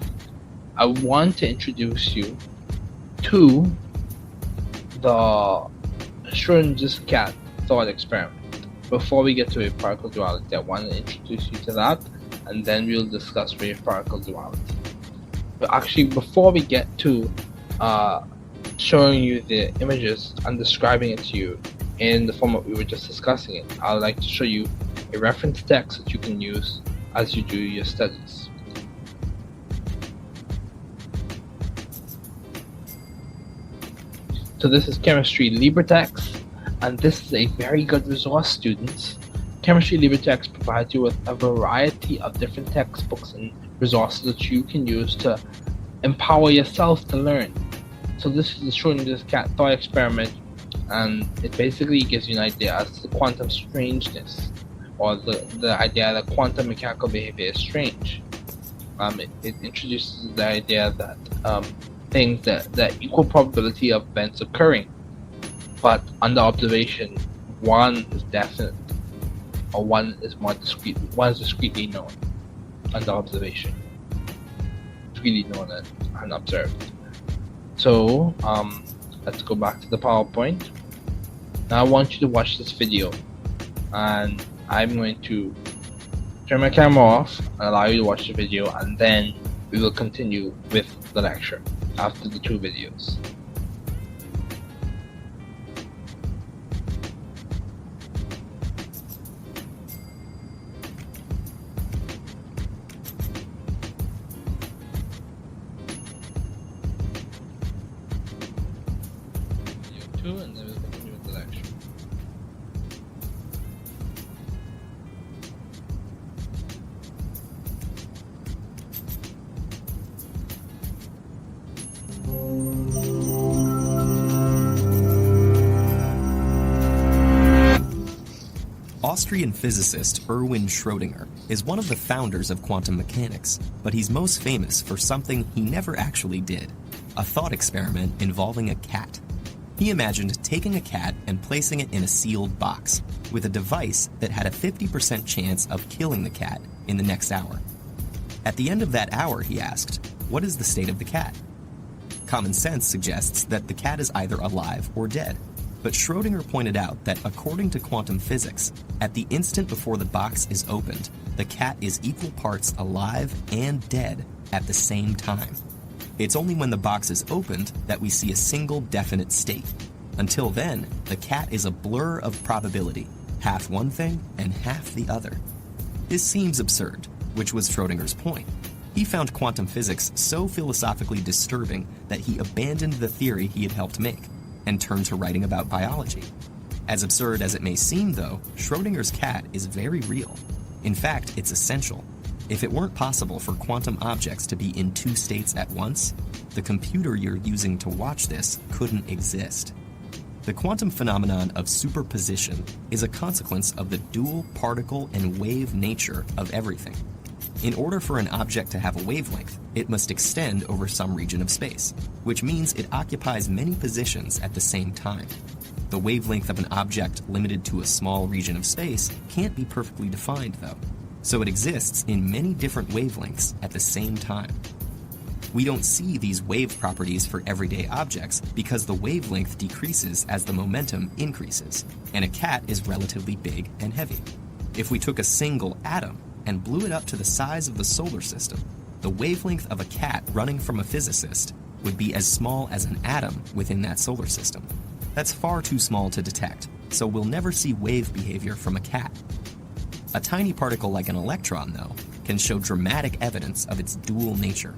I want to introduce you to the Schrodinger's cat thought experiment. Before we get to wave-particle duality, I want to introduce you to that, and then we'll discuss wave-particle duality. But actually, before we get to showing you the images and describing it to you in the format we were just discussing it, I'd like to show you a reference text that you can use as you do your studies. So this is Chemistry LibreText, and this is a very good resource, students. Chemistry LibreText provides you with a variety of different textbooks and resources that you can use to empower yourself to learn. So this is the Schrodinger's cat thought experiment, and it basically gives you an idea as to quantum strangeness, or the idea that quantum mechanical behavior is strange. It introduces the idea that things that equal probability of events occurring, but under observation, one is definite, or one is discretely known under observation, discretely known and observed. So let's go back to the PowerPoint. Now I want you to watch this video, and I'm going to turn my camera off and allow you to watch the video, and then we will continue with the lecture after the 2 videos. Video 2, and then we'll continue with the lecture. Austrian physicist Erwin Schrödinger is one of the founders of quantum mechanics, but he's most famous for something he never actually did, a thought experiment involving a cat. He imagined taking a cat and placing it in a sealed box with a device that had a 50% chance of killing the cat in the next hour. At the end of that hour, he asked, "What is the state of the cat?" Common sense suggests that the cat is either alive or dead. But Schrödinger pointed out that according to quantum physics, at the instant before the box is opened, the cat is equal parts alive and dead at the same time. It's only when the box is opened that we see a single definite state. Until then, the cat is a blur of probability, half one thing and half the other. This seems absurd, which was Schrödinger's point. He found quantum physics so philosophically disturbing that he abandoned the theory he had helped make and turned to writing about biology. As absurd as it may seem, though, Schrödinger's cat is very real. In fact, it's essential. If it weren't possible for quantum objects to be in 2 states at once, the computer you're using to watch this couldn't exist. The quantum phenomenon of superposition is a consequence of the dual particle and wave nature of everything. In order for an object to have a wavelength, it must extend over some region of space, which means it occupies many positions at the same time. The wavelength of an object limited to a small region of space can't be perfectly defined, though, so it exists in many different wavelengths at the same time. We don't see these wave properties for everyday objects because the wavelength decreases as the momentum increases, and a cat is relatively big and heavy. If we took a single atom and blew it up to the size of the solar system, the wavelength of a cat running from a physicist would be as small as an atom within that solar system. That's far too small to detect, so we'll never see wave behavior from a cat. A tiny particle like an electron, though, can show dramatic evidence of its dual nature.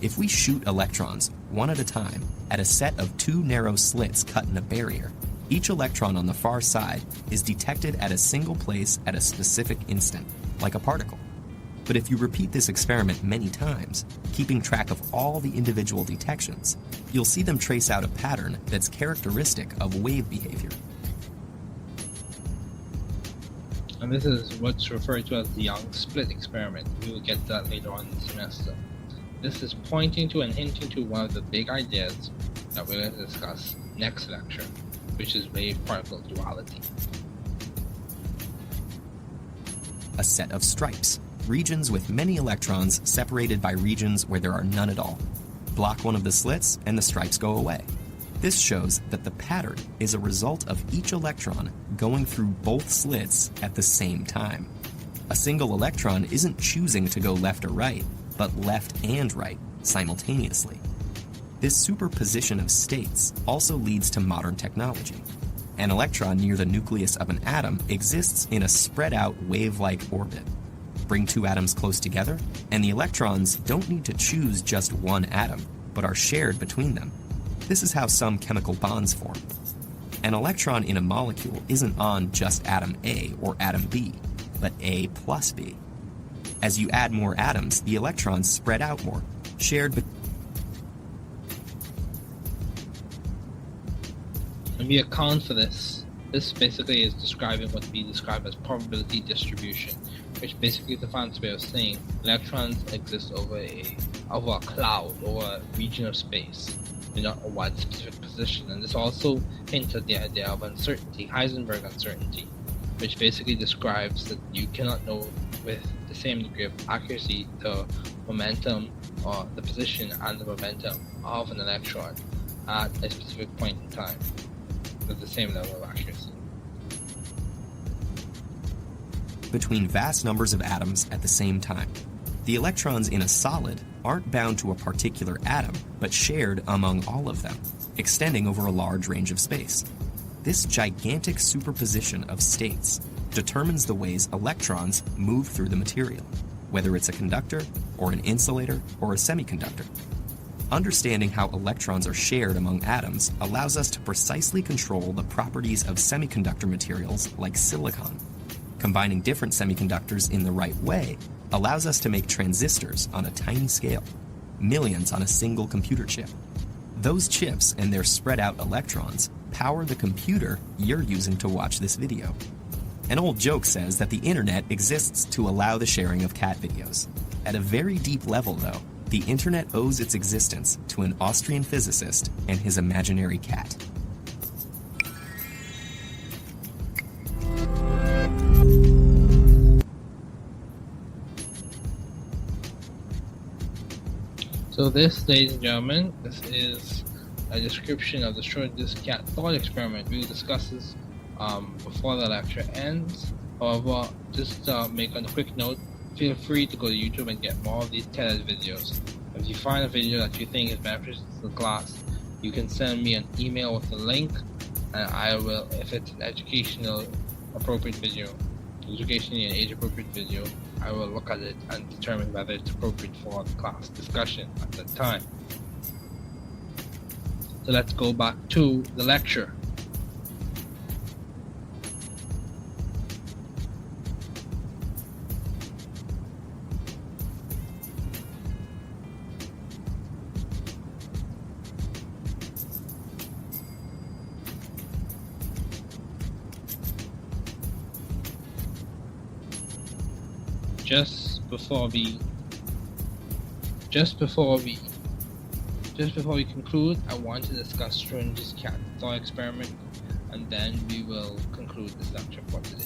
If we shoot electrons, one at a time, at a set of two narrow slits cut in a barrier, each electron on the far side is detected at a single place at a specific instant, like a particle. But if you repeat this experiment many times, keeping track of all the individual detections, you'll see them trace out a pattern that's characteristic of wave behavior. And this is what's referred to as the Young split experiment. We will get that later on in the semester. This is pointing to and hinting to one of the big ideas that we're going to discuss next lecture, which is wave-particle duality. A set of stripes, regions with many electrons separated by regions where there are none at all. Block one of the slits and the stripes go away. This shows that the pattern is a result of each electron going through both slits at the same time. A single electron isn't choosing to go left or right, but left and right simultaneously. This superposition of states also leads to modern technology. An electron near the nucleus of an atom exists in a spread-out wave-like orbit. Bring two atoms close together, and the electrons don't need to choose just one atom, but are shared between them. This is how some chemical bonds form. An electron in a molecule isn't on just atom A or atom B, but A plus B. As you add more atoms, the electrons spread out more, shared between. And we account for this. This basically is describing what we describe as probability distribution, which basically is a fancy way of saying electrons exist over a cloud or a region of space, not a one specific position. And this also hints at the idea of uncertainty, Heisenberg uncertainty, which basically describes that you cannot know with the same degree of accuracy the momentum or the position and the momentum of an electron at a specific point in time with the same level of accuracy. Between vast numbers of atoms at the same time. The electrons in a solid aren't bound to a particular atom, but shared among all of them, extending over a large range of space. This gigantic superposition of states determines the ways electrons move through the material, whether it's a conductor, or an insulator, or a semiconductor. Understanding how electrons are shared among atoms allows us to precisely control the properties of semiconductor materials like silicon. Combining different semiconductors in the right way allows us to make transistors on a tiny scale, millions on a single computer chip. Those chips and their spread out electrons power the computer you're using to watch this video. An old joke says that the internet exists to allow the sharing of cat videos. At a very deep level, though, the internet owes its existence to an Austrian physicist and his imaginary cat. So this, ladies and gentlemen, this is a description of the Schrodinger's cat thought experiment. We will discuss this before the lecture ends. However, just make a quick note, feel free to go to YouTube and get more of these TED videos. If you find a video that you think is beneficial to the class, you can send me an email with a link, and I will, if it's an educational appropriate video, educationally and age appropriate video, I will look at it and determine whether it's appropriate for the class discussion at that time. So let's go back to the lecture. Just before we conclude, I want to discuss Schrodinger's cat thought experiment, and then we will conclude this lecture for today.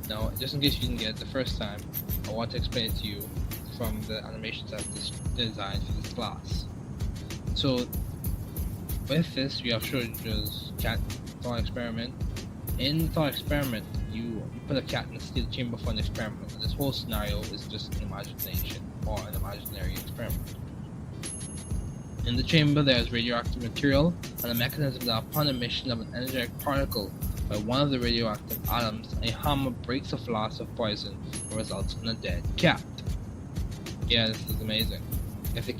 Now, just in case you didn't get it the first time, I want to explain it to you from the animations I've designed for this class. So with this, we have showed just cat thought experiment. In the thought experiment, you put a cat in a steel chamber for an experiment, and this whole scenario is just an imagination or an imaginary experiment. In the chamber, there is radioactive material and a mechanism that, upon emission of an energetic particle by one of the radioactive atoms, a hammer breaks a flask of poison and results in a dead cat. Yeah, this is amazing. If the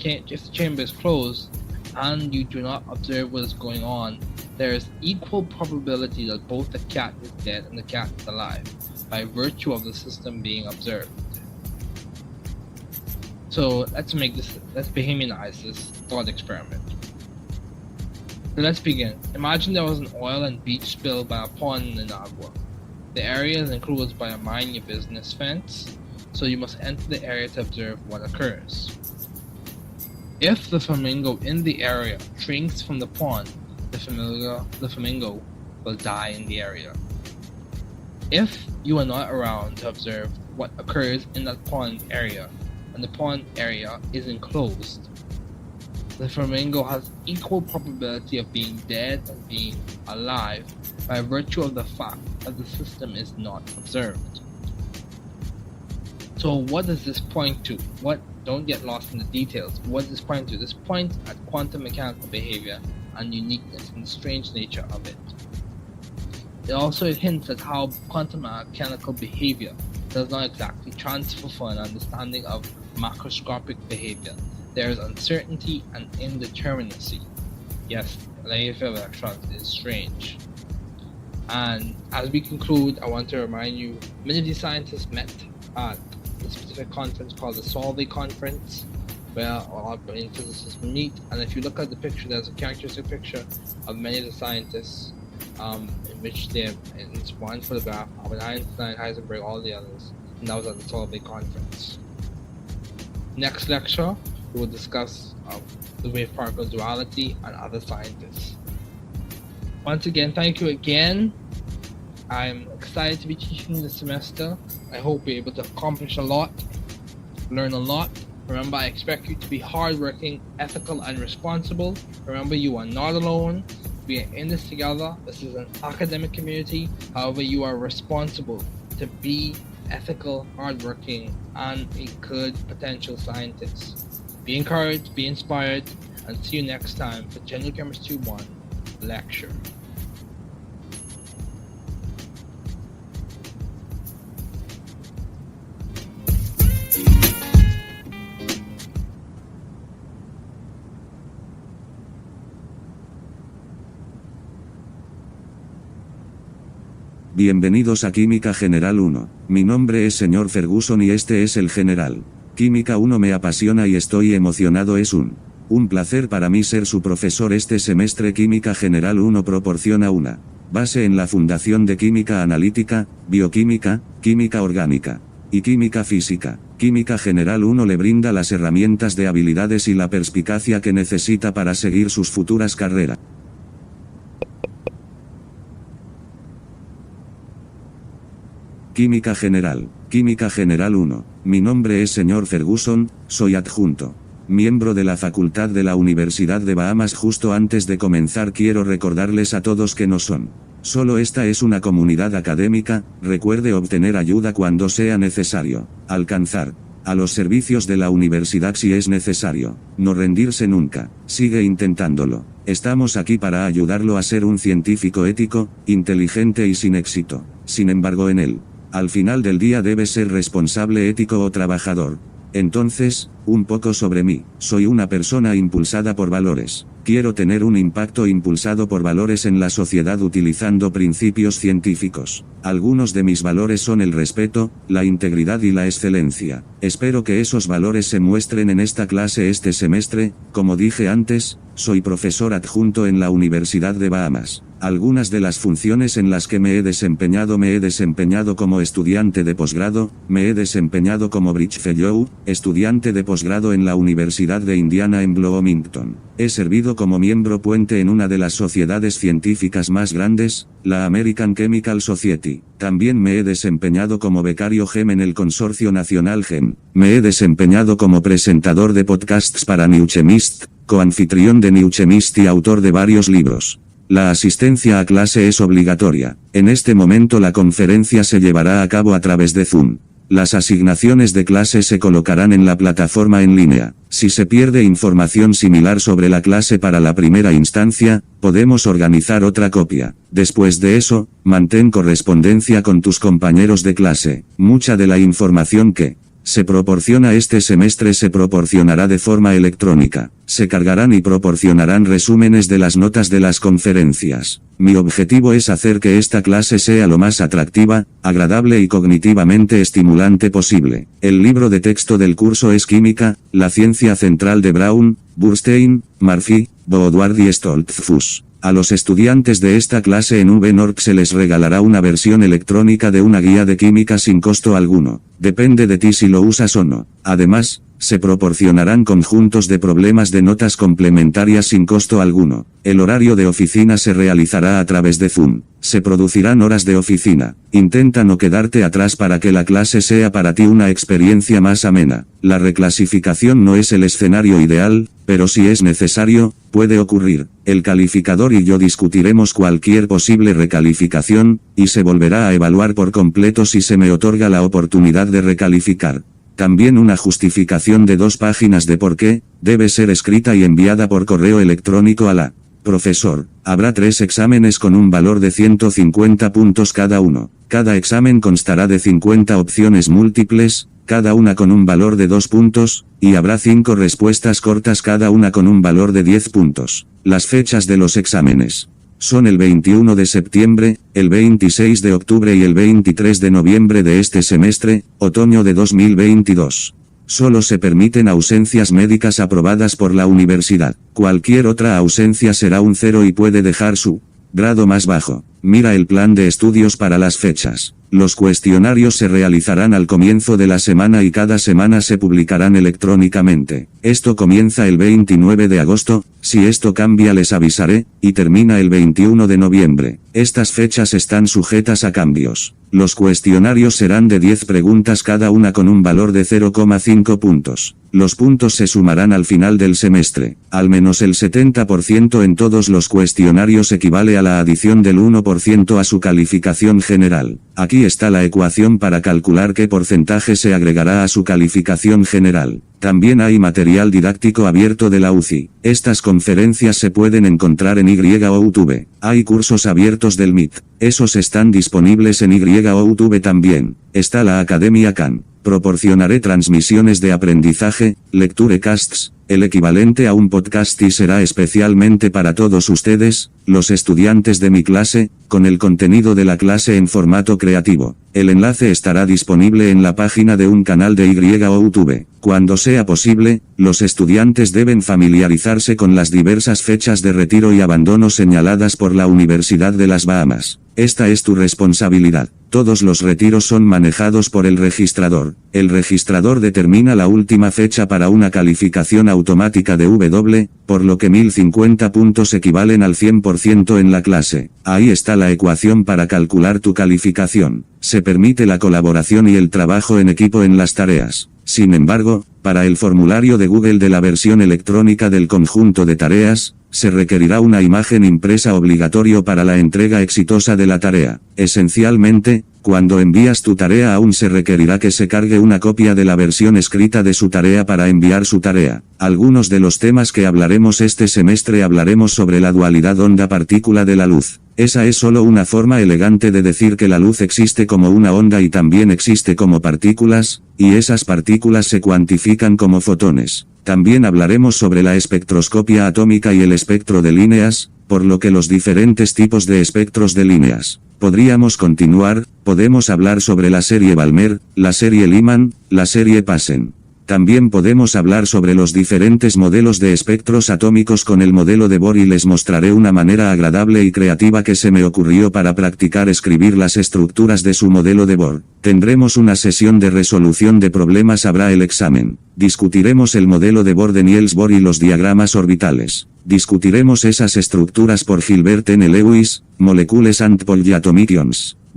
chamber is closed and you do not observe what is going on, there is equal probability that both the cat is dead and the cat is alive, by virtue of the system being observed. So let's Bahamianize this thought experiment. So let's begin. Imagine there was an oil and beach spill by a pond in Niagara. The area is enclosed by a mind your business fence, so you must enter the area to observe what occurs. If the flamingo in the area drinks from the pond, the flamingo will die in the area. If you are not around to observe what occurs in that pond area, and the pond area is enclosed, the flamingo has equal probability of being dead and being alive by virtue of the fact that the system is not observed. So what does this point to? Don't get lost in the details. What does this point to? This points at quantum mechanical behavior and uniqueness and the strange nature of it. It also hints at how quantum mechanical behavior does not exactly transfer for an understanding of macroscopic behavior. There is uncertainty and indeterminacy. Yes, the behavior of electrons is strange. And as we conclude, I want to remind you, many of these scientists met at a specific conference called the Solvay Conference, where all brain physicists meet. And if you look at the picture, there's a characteristic picture of many of the scientists, in which it's one photograph of Einstein, Heisenberg, all the others, and that was at the Solvay Conference. Next lecture, we will discuss the wave-particle duality and other scientists. Once again, thank you again. I'm excited to be teaching this semester. I hope we're able to accomplish a lot, learn a lot. Remember, I expect you to be hardworking, ethical, and responsible. Remember, you are not alone. We are in this together. This is an academic community. However, you are responsible to be ethical, hardworking, and a good potential scientist. Be encouraged, be inspired, and see you next time for General Chemistry 1 lecture. Bienvenidos a Química General 1. Mi nombre es Sr. Ferguson y este es el General. Química 1 me apasiona y estoy emocionado. Es un placer para mí ser su profesor este semestre. Química General 1 proporciona una base en la fundación de química analítica, bioquímica, química orgánica y química física. Química General 1 le brinda las herramientas de habilidades y la perspicacia que necesita para seguir sus futuras carreras. Química General 1. Mi nombre es Sr. Ferguson, soy adjunto, miembro de la Facultad de la Universidad de Bahamas. Justo antes de comenzar quiero recordarles a todos que no son solo esta es una comunidad académica. Recuerde obtener ayuda cuando sea necesario, alcanzar a los servicios de la universidad si es necesario, no rendirse nunca, sigue intentándolo. Estamos aquí para ayudarlo a ser un científico ético, inteligente y sin éxito. Sin embargo, al final del día debe ser responsable, ético o trabajador. Entonces, un poco sobre mí. Soy una persona impulsada por valores. Quiero tener un impacto impulsado por valores en la sociedad utilizando principios científicos. Algunos de mis valores son el respeto, la integridad y la excelencia. Espero que esos valores se muestren en esta clase este semestre. Como dije antes, soy profesor adjunto en la Universidad de Bahamas. Algunas de las funciones en las que me he desempeñado como estudiante de posgrado, me he desempeñado como Bridge Fellow, estudiante de posgrado en la Universidad de Indiana en Bloomington. He servido como miembro puente en una de las sociedades científicas más grandes, la American Chemical Society. También me he desempeñado como becario GEM en el Consorcio Nacional GEM. Me he desempeñado como presentador de podcasts para New Chemist, coanfitrión de New Chemist y autor de varios libros. La asistencia a clase es obligatoria. En este momento la conferencia se llevará a cabo a través de Zoom. Las asignaciones de clase se colocarán en la plataforma en línea. Si se pierde información similar sobre la clase para la primera instancia, podemos organizar otra copia. Después de eso, mantén correspondencia con tus compañeros de clase. Mucha de la información que se proporciona este semestre se proporcionará de forma electrónica. Se cargarán y proporcionarán resúmenes de las notas de las conferencias. Mi objetivo es hacer que esta clase sea lo más atractiva, agradable y cognitivamente estimulante posible. El libro de texto del curso es Química, la ciencia central de Brown, Burstein, Murphy, Woodward y Stoltzfus. A los estudiantes de esta clase en VNork se les regalará una versión electrónica de una guía de química sin costo alguno. Depende de ti si lo usas o no. Además, se proporcionarán conjuntos de problemas de notas complementarias sin costo alguno. El horario de oficina se realizará a través de Zoom. Se producirán horas de oficina. Intenta no quedarte atrás para que la clase sea para ti una experiencia más amena. La reclasificación no es el escenario ideal, pero si es necesario, puede ocurrir. El calificador y yo discutiremos cualquier posible recalificación, y se volverá a evaluar por completo si se me otorga la oportunidad de recalificar. También una justificación de 2 páginas de por qué, debe ser escrita y enviada por correo electrónico a la profesor. Habrá 3 exámenes con un valor de 150 puntos cada uno. Cada examen constará de 50 opciones múltiples, cada una con un valor de 2 puntos, y habrá 5 respuestas cortas cada una con un valor de 10 puntos. Las fechas de los exámenes son el 21 de septiembre, el 26 de octubre y el 23 de noviembre de este semestre, otoño de 2022. Solo se permiten ausencias médicas aprobadas por la universidad. Cualquier otra ausencia será un 0 y puede dejar su grado más bajo. Mira el plan de estudios para las fechas. Los cuestionarios se realizarán al comienzo de la semana y cada semana se publicarán electrónicamente. Esto comienza el 29 de agosto, si esto cambia les avisaré, y termina el 21 de noviembre. Estas fechas están sujetas a cambios. Los cuestionarios serán de 10 preguntas cada una con un valor de 0,5 puntos. Los puntos se sumarán al final del semestre. Al menos el 70% en todos los cuestionarios equivale a la adición del 1% a su calificación general. Aquí está la ecuación para calcular qué porcentaje se agregará a su calificación general. También hay material didáctico abierto de la UCI. Estas conferencias se pueden encontrar en YouTube. Hay cursos abiertos del MIT. Esos están disponibles en YouTube también. Está la Academia Khan. Proporcionaré transmisiones de aprendizaje, lecturecasts, el equivalente a un podcast y será especialmente para todos ustedes, los estudiantes de mi clase, con el contenido de la clase en formato creativo. El enlace estará disponible en la página de un canal de YouTube. Cuando sea posible, los estudiantes deben familiarizarse con las diversas fechas de retiro y abandono señaladas por la Universidad de las Bahamas. Esta es tu responsabilidad. Todos los retiros son manejados por el registrador. El registrador determina la última fecha para una calificación automática de W, por lo que 1050 puntos equivalen al 100% en la clase. Ahí está la ecuación para calcular tu calificación. Se permite la colaboración y el trabajo en equipo en las tareas. Sin embargo, para el formulario de Google de la versión electrónica del conjunto de tareas, se requerirá una imagen impresa obligatorio para la entrega exitosa de la tarea. Esencialmente, cuando envías tu tarea aún se requerirá que se cargue una copia de la versión escrita de su tarea para enviar su tarea. Algunos de los temas que hablaremos este semestre hablaremos sobre la dualidad onda-partícula de la luz. Esa es solo una forma elegante de decir que la luz existe como una onda y también existe como partículas, y esas partículas se cuantifican como fotones. También hablaremos sobre la espectroscopia atómica y el espectro de líneas, por lo que los diferentes tipos de espectros de líneas. Podríamos continuar, podemos hablar sobre la serie Balmer, la serie Lyman, la serie Paschen. También podemos hablar sobre los diferentes modelos de espectros atómicos con el modelo de Bohr y les mostraré una manera agradable y creativa que se me ocurrió para practicar escribir las estructuras de su modelo de Bohr. Tendremos una sesión de resolución de problemas, habrá el examen. Discutiremos el modelo de Bohr de Niels Bohr y los diagramas orbitales. Discutiremos esas estructuras por Gilbert N. Lewis, Molecules and Polyatomic.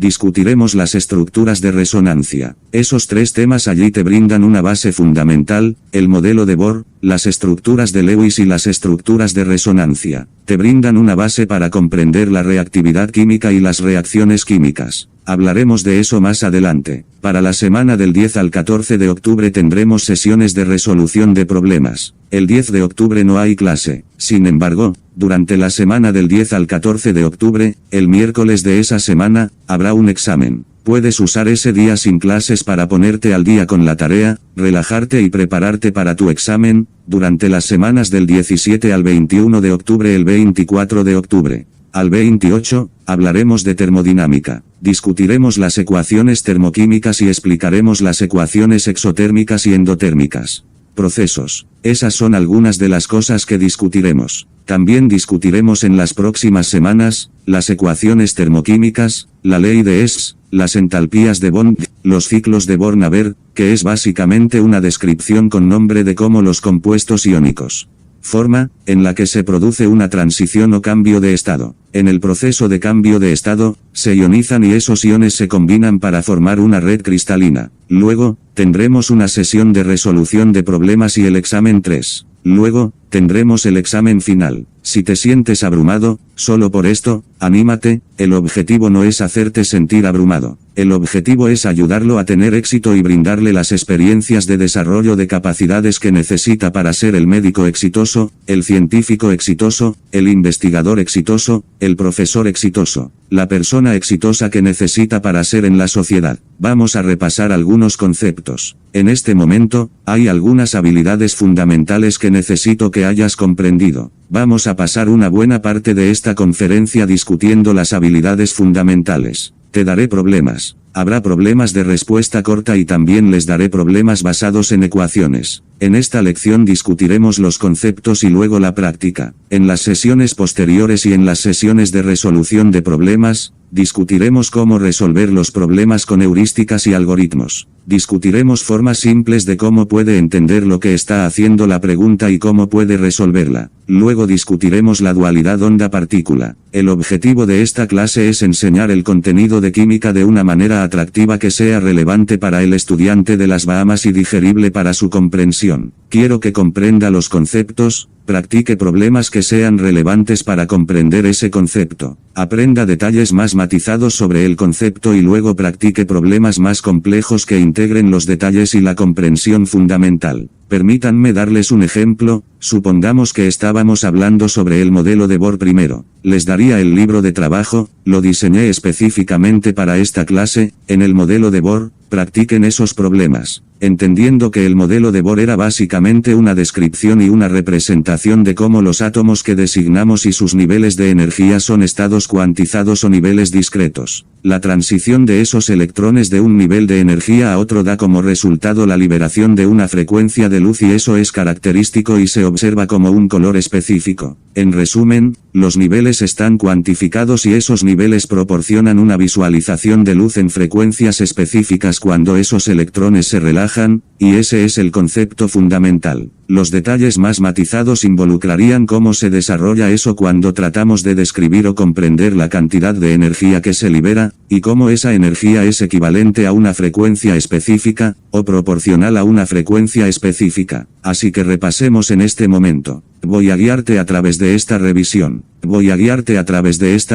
Discutiremos las estructuras de resonancia. Esos tres temas allí te brindan una base fundamental, el modelo de Bohr, las estructuras de Lewis y las estructuras de resonancia. Te brindan una base para comprender la reactividad química y las reacciones químicas. Hablaremos de eso más adelante. Para la semana del 10 al 14 de octubre tendremos sesiones de resolución de problemas. El 10 de octubre no hay clase. Sin embargo, durante la semana del 10 al 14 de octubre, el miércoles de esa semana, habrá un examen. Puedes usar ese día sin clases para ponerte al día con la tarea, relajarte y prepararte para tu examen, durante las semanas del 17 al 21 de octubre, el 24 de octubre. Al 28, hablaremos de termodinámica. Discutiremos las ecuaciones termoquímicas y explicaremos las ecuaciones exotérmicas y endotérmicas. Procesos. Esas son algunas de las cosas que discutiremos. También discutiremos en las próximas semanas, las ecuaciones termoquímicas, la ley de Hess, las entalpías de Bond, los ciclos de Born-Haber, que es básicamente una descripción con nombre de cómo los compuestos iónicos. Forma, en la que se produce una transición o cambio de estado. En el proceso de cambio de estado, se ionizan y esos iones se combinan para formar una red cristalina. Luego, tendremos una sesión de resolución de problemas y el examen 3. Luego, tendremos el examen final. Si te sientes abrumado, solo por esto, anímate, el objetivo no es hacerte sentir abrumado. El objetivo es ayudarlo a tener éxito y brindarle las experiencias de desarrollo de capacidades que necesita para ser el médico exitoso, el científico exitoso, el investigador exitoso, el profesor exitoso, la persona exitosa que necesita para ser en la sociedad. Vamos a repasar algunos conceptos. En este momento, hay algunas habilidades fundamentales que necesito que hayas comprendido. Vamos a pasar una buena parte de esta conferencia discutiendo las habilidades fundamentales. Te daré problemas. Habrá problemas de respuesta corta y también les daré problemas basados en ecuaciones. En esta lección discutiremos los conceptos y luego la práctica. En las sesiones posteriores y en las sesiones de resolución de problemas, discutiremos cómo resolver los problemas con heurísticas y algoritmos. Discutiremos formas simples de cómo puede entender lo que está haciendo la pregunta y cómo puede resolverla. Luego discutiremos la dualidad onda-partícula. El objetivo de esta clase es enseñar el contenido de química de una manera atractiva que sea relevante para el estudiante de las Bahamas y digerible para su comprensión. Quiero que comprenda los conceptos, practique problemas que sean relevantes para comprender ese concepto. Aprenda detalles más matizados sobre el concepto y luego practique problemas más complejos que integren los detalles y la comprensión fundamental. Permítanme darles un ejemplo. Supongamos que estábamos hablando sobre el modelo de Bohr primero. Les daría el libro de trabajo, lo diseñé específicamente para esta clase. En el modelo de Bohr, practiquen esos problemas. Entendiendo que el modelo de Bohr era básicamente una descripción y una representación de cómo los átomos que designamos y sus niveles de energía son estados cuantizados o niveles discretos. La transición de esos electrones de un nivel de energía a otro da como resultado la liberación de una frecuencia de luz y eso es característico y se observa como un color específico. En resumen, los niveles están cuantificados y esos niveles proporcionan una visualización de luz en frecuencias específicas cuando esos electrones se relajan, y ese es el concepto fundamental. Los detalles más matizados involucrarían cómo se desarrolla eso cuando tratamos de describir o comprender la cantidad de energía que se libera, y cómo esa energía es equivalente a una frecuencia específica, o proporcional a una frecuencia específica. Así que repasemos en este momento. Voy a guiarte a través de esta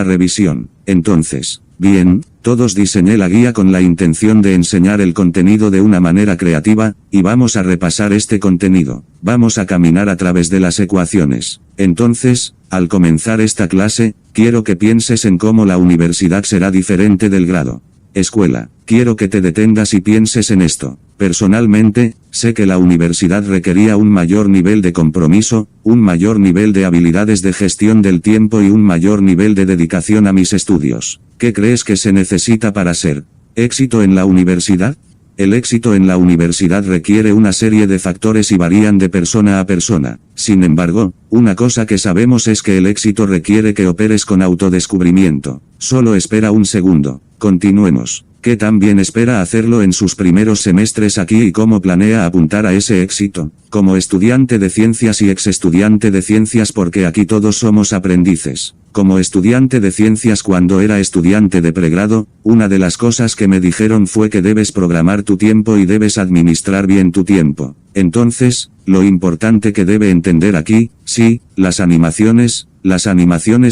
revisión. Entonces, bien, todos diseñé la guía con la intención de enseñar el contenido de una manera creativa, y vamos a repasar este contenido. Vamos a caminar a través de las ecuaciones. Entonces, al comenzar esta clase, quiero que pienses en cómo la universidad será diferente del grado escuela. Quiero que te detengas y pienses en esto. Personalmente, sé que la universidad requería un mayor nivel de compromiso, un mayor nivel de habilidades de gestión del tiempo y un mayor nivel de dedicación a mis estudios. ¿Qué crees que se necesita para ser éxito en la universidad? el éxito en la universidad requiere una serie de factores y varían de persona a persona. Sin embargo, una cosa que sabemos es que el éxito requiere que operes con autodescubrimiento. Solo espera un segundo. Continuemos. ¿Qué tan bien espera hacerlo en sus primeros semestres aquí y cómo planea apuntar a ese éxito? Como estudiante de ciencias y ex estudiante de ciencias, porque aquí todos somos aprendices. Como estudiante de ciencias, cuando era estudiante de pregrado, una de las cosas que me dijeron fue que debes programar tu tiempo y debes administrar bien tu tiempo. Entonces, lo importante que debe entender aquí, sí, las animaciones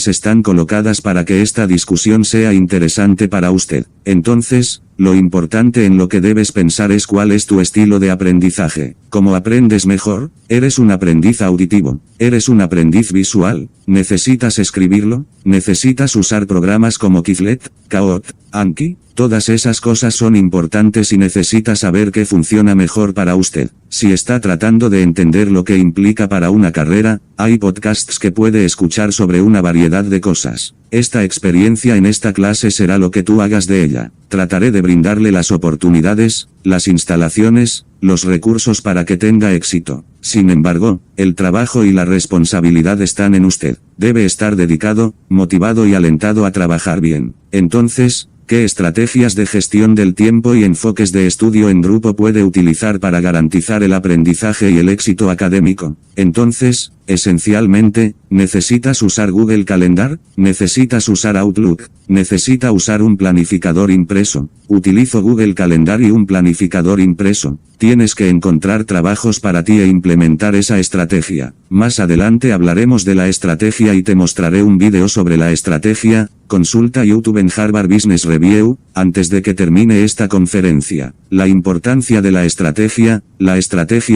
están colocadas para que esta discusión sea interesante para usted. Entonces, lo importante en lo que debes pensar es cuál es tu estilo de aprendizaje. ¿Cómo aprendes mejor? ¿Eres un aprendiz auditivo? ¿Eres un aprendiz visual? ¿Necesitas escribirlo? ¿Necesitas usar programas como Quizlet, Kahoot, Anki? Todas esas cosas son importantes y necesita saber qué funciona mejor para usted. Si está tratando de entender lo que implica para una carrera, hay podcasts que puede escuchar sobre una variedad de cosas. Esta experiencia en esta clase será lo que tú hagas de ella. Trataré de brindarle las oportunidades, las instalaciones, los recursos para que tenga éxito. Sin embargo, el trabajo y la responsabilidad están en usted. Debe estar dedicado, motivado y alentado a trabajar bien. Entonces, ¿qué estrategias de gestión del tiempo y enfoques de estudio en grupo puede utilizar para garantizar el aprendizaje y el éxito académico? Entonces, esencialmente, ¿necesitas usar Google Calendar? ¿Necesitas usar Outlook? ¿Necesita usar un planificador impreso? Utilizo Google Calendar y un planificador impreso. Tienes que encontrar trabajos para ti e implementar esa estrategia. Más adelante hablaremos de la estrategia y te mostraré un video sobre la estrategia. Consulta YouTube en Harvard Business Review, antes de que termine esta conferencia. La importancia de la estrategia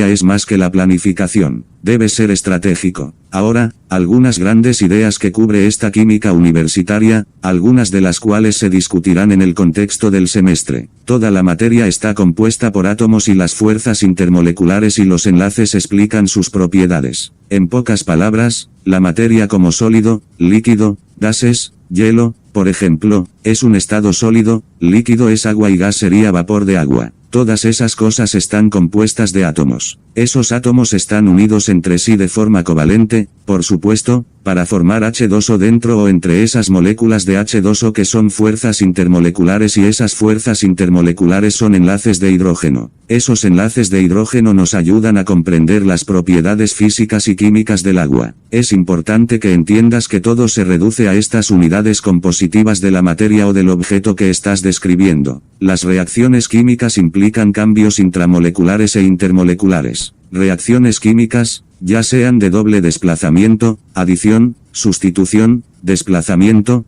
es más que la planificación. Debe ser estratégico. Ahora, algunas grandes ideas que cubre esta química universitaria, algunas de las cuales se discutirán en el contexto del semestre. Toda la materia está compuesta por átomos y las fuerzas intermoleculares y los enlaces explican sus propiedades. En pocas palabras, la materia como sólido, líquido, gases, hielo, por ejemplo, es un estado sólido, líquido es agua y gas sería vapor de agua. Todas esas cosas están compuestas de átomos. Esos átomos están unidos entre sí de forma covalente, por supuesto, para formar H2O dentro o entre esas moléculas de H2O que son fuerzas intermoleculares y esas fuerzas intermoleculares son enlaces de hidrógeno. Esos enlaces de hidrógeno nos ayudan a comprender las propiedades físicas y químicas del agua. Es importante que entiendas que todo se reduce a estas unidades compositivas de la materia o del objeto que estás describiendo. Las reacciones químicas implican cambios intramoleculares e intermoleculares. Reacciones químicas, ya sean de doble desplazamiento, adición, sustitución, desplazamiento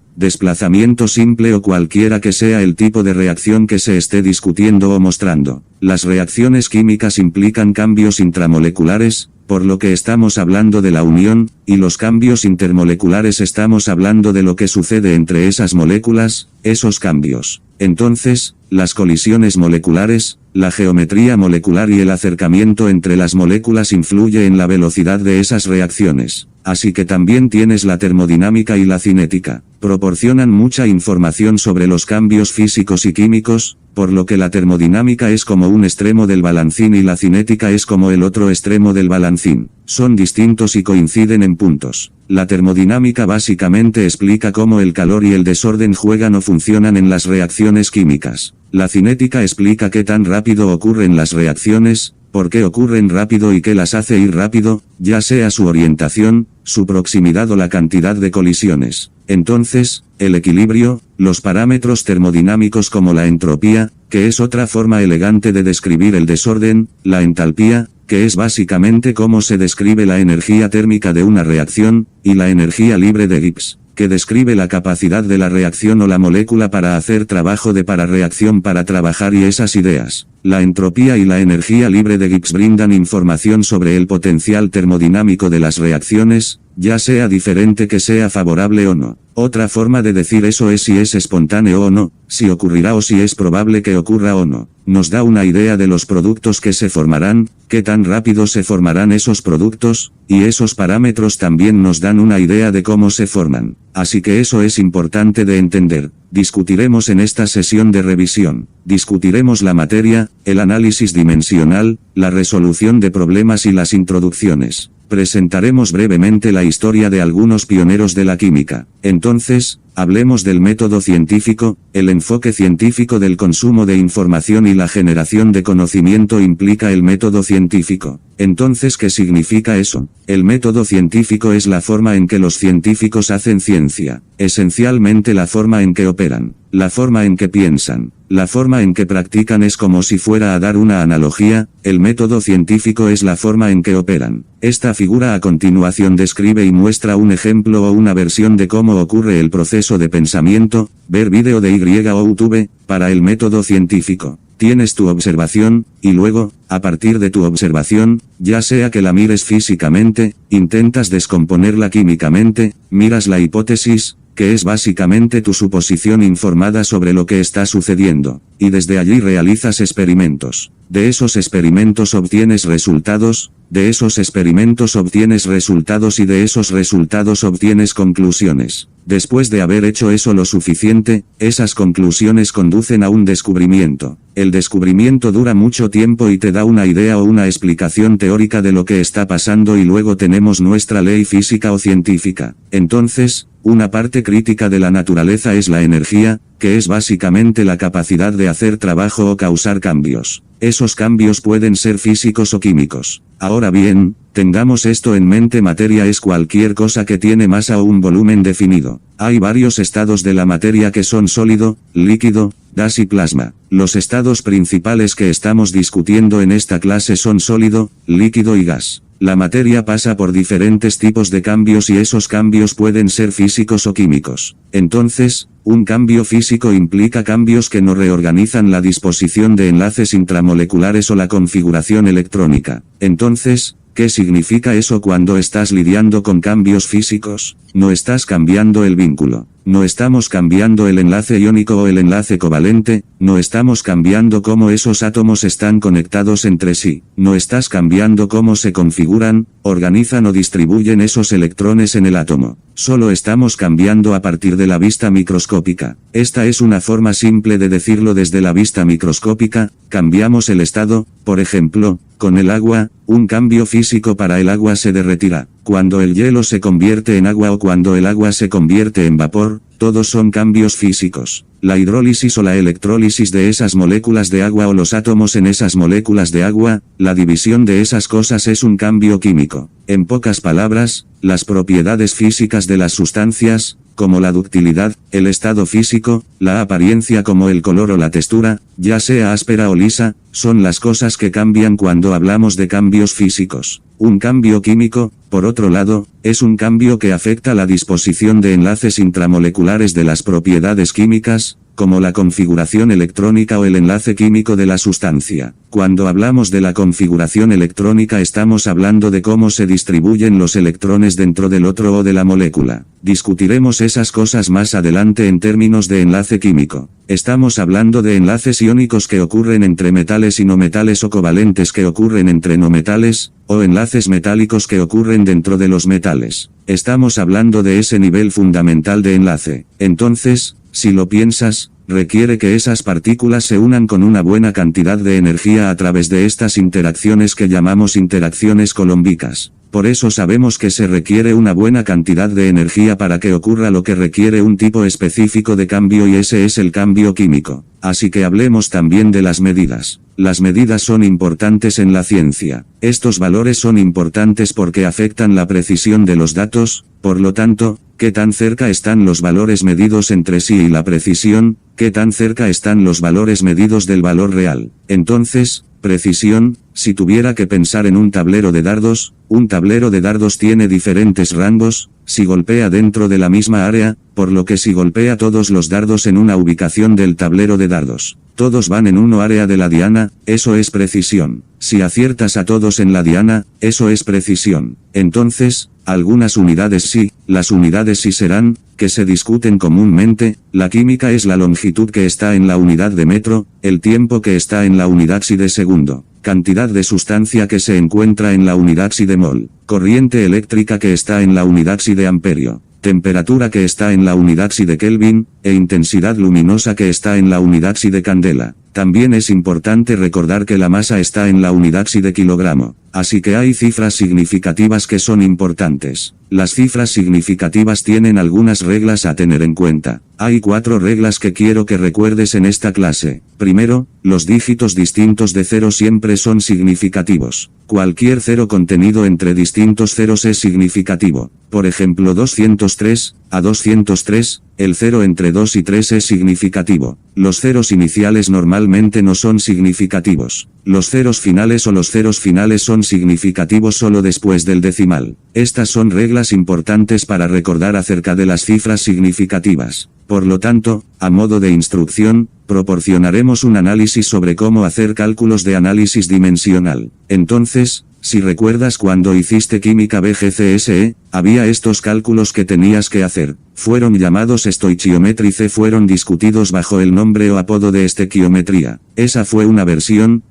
simple o cualquiera que sea el tipo de reacción que se esté discutiendo o mostrando. Las reacciones químicas implican cambios intramoleculares, por lo que estamos hablando de la unión, y los cambios intermoleculares estamos hablando de lo que sucede entre esas moléculas, esos cambios. Entonces, las colisiones moleculares, la geometría molecular y el acercamiento entre las moléculas influye en la velocidad de esas reacciones. Así que también tienes la termodinámica y la cinética. Proporcionan mucha información sobre los cambios físicos y químicos, por lo que la termodinámica es como un extremo del balancín y la cinética es como el otro extremo del balancín. Son distintos y coinciden en puntos. La termodinámica básicamente explica cómo el calor y el desorden juegan o funcionan en las reacciones químicas. La cinética explica qué tan rápido ocurren las reacciones, por qué ocurren rápido y qué las hace ir rápido, ya sea su orientación, su proximidad o la cantidad de colisiones. Entonces, el equilibrio, los parámetros termodinámicos como la entropía, que es otra forma elegante de describir el desorden, la entalpía, que es básicamente cómo se describe la energía térmica de una reacción, y la energía libre de Gibbs, que describe la capacidad de la reacción o la molécula para hacer trabajo de reacción para trabajar y esas ideas. La entropía y la energía libre de Gibbs brindan información sobre el potencial termodinámico de las reacciones, ya sea diferente que sea favorable o no. Otra forma de decir eso es si es espontáneo o no, si ocurrirá o si es probable que ocurra o no. Nos da una idea de los productos que se formarán, qué tan rápido se formarán esos productos, y esos parámetros también nos dan una idea de cómo se forman. Así que eso es importante de entender. discutiremos en esta sesión de revisión. Discutiremos la materia, el análisis dimensional, la resolución de problemas y las introducciones. Presentaremos brevemente la historia de algunos pioneros de la química. Entonces, hablemos del método científico. El enfoque científico del consumo de información y la generación de conocimiento implica el método científico. Entonces, ¿qué significa eso? El método científico es la forma en que los científicos hacen ciencia, esencialmente la forma en que operan, la forma en que piensan, la forma en que practican. Es como si fuera a dar una analogía, el método científico es la forma en que operan. Esta figura a continuación describe y muestra un ejemplo o una versión de cómo ocurre el proceso de pensamiento. Ver vídeo de YouTube, para el método científico. Tienes tu observación, y luego, a partir de tu observación, ya sea que la mires físicamente, intentas descomponerla químicamente, miras la hipótesis, que es básicamente tu suposición informada sobre lo que está sucediendo, y desde allí realizas experimentos. De esos experimentos obtienes resultados, de esos experimentos obtienes resultados y de esos resultados obtienes conclusiones. Después de haber hecho eso lo suficiente, esas conclusiones conducen a un descubrimiento. El descubrimiento dura mucho tiempo y te da una idea o una explicación teórica de lo que está pasando y luego tenemos nuestra ley física o científica. Entonces, una parte crítica de la naturaleza es la energía, que es básicamente la capacidad de hacer trabajo o causar cambios. Esos cambios pueden ser físicos o químicos. Ahora bien, tengamos esto en mente: materia es cualquier cosa que tiene masa o un volumen definido. Hay varios estados de la materia que son sólido, líquido, gas y plasma. Los estados principales que estamos discutiendo en esta clase son sólido, líquido y gas. La materia pasa por diferentes tipos de cambios y esos cambios pueden ser físicos o químicos. Entonces, un cambio físico implica cambios que no reorganizan la disposición de enlaces intramoleculares o la configuración electrónica. Entonces, ¿qué significa eso cuando estás lidiando con cambios físicos? No estás cambiando el vínculo. No estamos cambiando el enlace iónico o el enlace covalente, no estamos cambiando cómo esos átomos están conectados entre sí. No estás cambiando cómo se configuran, organizan o distribuyen esos electrones en el átomo. Solo estamos cambiando a partir de la vista microscópica. Esta es una forma simple de decirlo desde la vista microscópica. Cambiamos el estado, por ejemplo, con el agua, un cambio físico para el agua se derretirá. Cuando el hielo se convierte en agua o cuando el agua se convierte en vapor, todos son cambios físicos. La hidrólisis o la electrólisis de esas moléculas de agua o los átomos en esas moléculas de agua, la división de esas cosas es un cambio químico. En pocas palabras, las propiedades físicas de las sustancias, como la ductilidad, el estado físico, la apariencia como el color o la textura, ya sea áspera o lisa, son las cosas que cambian cuando hablamos de cambios físicos. Un cambio químico, por otro lado, es un cambio que afecta la disposición de enlaces intramoleculares de las propiedades químicas, como la configuración electrónica o el enlace químico de la sustancia. Cuando hablamos de la configuración electrónica estamos hablando de cómo se distribuyen los electrones dentro del otro o de la molécula. Discutiremos esas cosas más adelante en términos de enlace químico. Estamos hablando de enlaces iónicos que ocurren entre metales y no metales o covalentes que ocurren entre no metales, o enlaces metálicos que ocurren dentro de los metales. Estamos hablando de ese nivel fundamental de enlace. Entonces, si lo piensas, requiere que esas partículas se unan con una buena cantidad de energía a través de estas interacciones que llamamos interacciones colómbicas. Por eso sabemos que se requiere una buena cantidad de energía para que ocurra lo que requiere un tipo específico de cambio y ese es el cambio químico. Así que hablemos también de las medidas. Las medidas son importantes en la ciencia. Estos valores son importantes porque afectan la precisión de los datos, por lo tanto, ¿qué tan cerca están los valores medidos entre sí y la precisión? ¿Qué tan cerca están los valores medidos del valor real? Entonces, precisión, si tuviera que pensar en un tablero de dardos tiene diferentes rangos, si golpea dentro de la misma área, por lo que si golpea todos los dardos en una ubicación del tablero de dardos, todos van en una área de la diana, eso es precisión. Si aciertas a todos en la diana, eso es precisión. Entonces, algunas unidades sí, las unidades sí serán, que se discuten comúnmente, la química es la longitud que está en la unidad de metro, el tiempo que está en la unidad si de segundo, cantidad de sustancia que se encuentra en la unidad si de mol, corriente eléctrica que está en la unidad si de amperio. temperatura que está en la unidad Psi de Kelvin, e intensidad luminosa que está en la unidad Psi de candela. También es importante recordar que la masa está en la unidad Psi de kilogramo. Así que hay cifras significativas que son importantes. Las cifras significativas tienen algunas reglas a tener en cuenta. Hay 4 reglas que quiero que recuerdes en esta clase. Primero, los dígitos distintos de 0 siempre son significativos. Cualquier 0 contenido entre distintos ceros es significativo. Por ejemplo 203, a 203, el 0 entre 2 y 3 es significativo. Los ceros iniciales normalmente no son significativos. Los ceros finales o los ceros finales son significativos solo después del decimal. Estas son reglas importantes para recordar acerca de las cifras significativas. Por lo tanto, a modo de instrucción, proporcionaremos un análisis sobre cómo hacer cálculos de análisis dimensional. Entonces, si recuerdas cuando hiciste química BGCSE, había estos cálculos que tenías que hacer. Fueron llamados estoichiometría C, fueron discutidos bajo el nombre o apodo de estequiometría. Esa fue una versión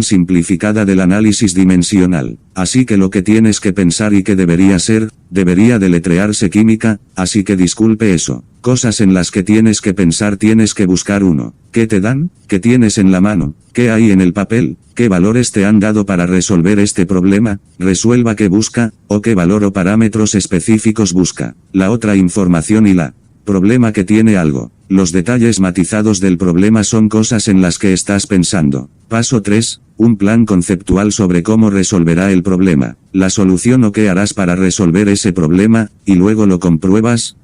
simplificada del análisis dimensional. Así que lo que tienes que pensar y que debería deletrearse química, así que disculpe eso. Cosas en las que tienes que pensar, tienes que buscar uno. ¿Qué te dan? ¿Qué tienes en la mano? ¿Qué hay en el papel? ¿Qué valores te han dado para resolver este problema? Resuelva qué busca, o qué valor o parámetros específicos busca. La otra información y la problema que tiene algo. Los detalles matizados del problema son cosas en las que estás pensando. Paso 3. Un plan conceptual sobre cómo resolverá el problema. La solución o qué harás para resolver ese problema, y luego lo compruebas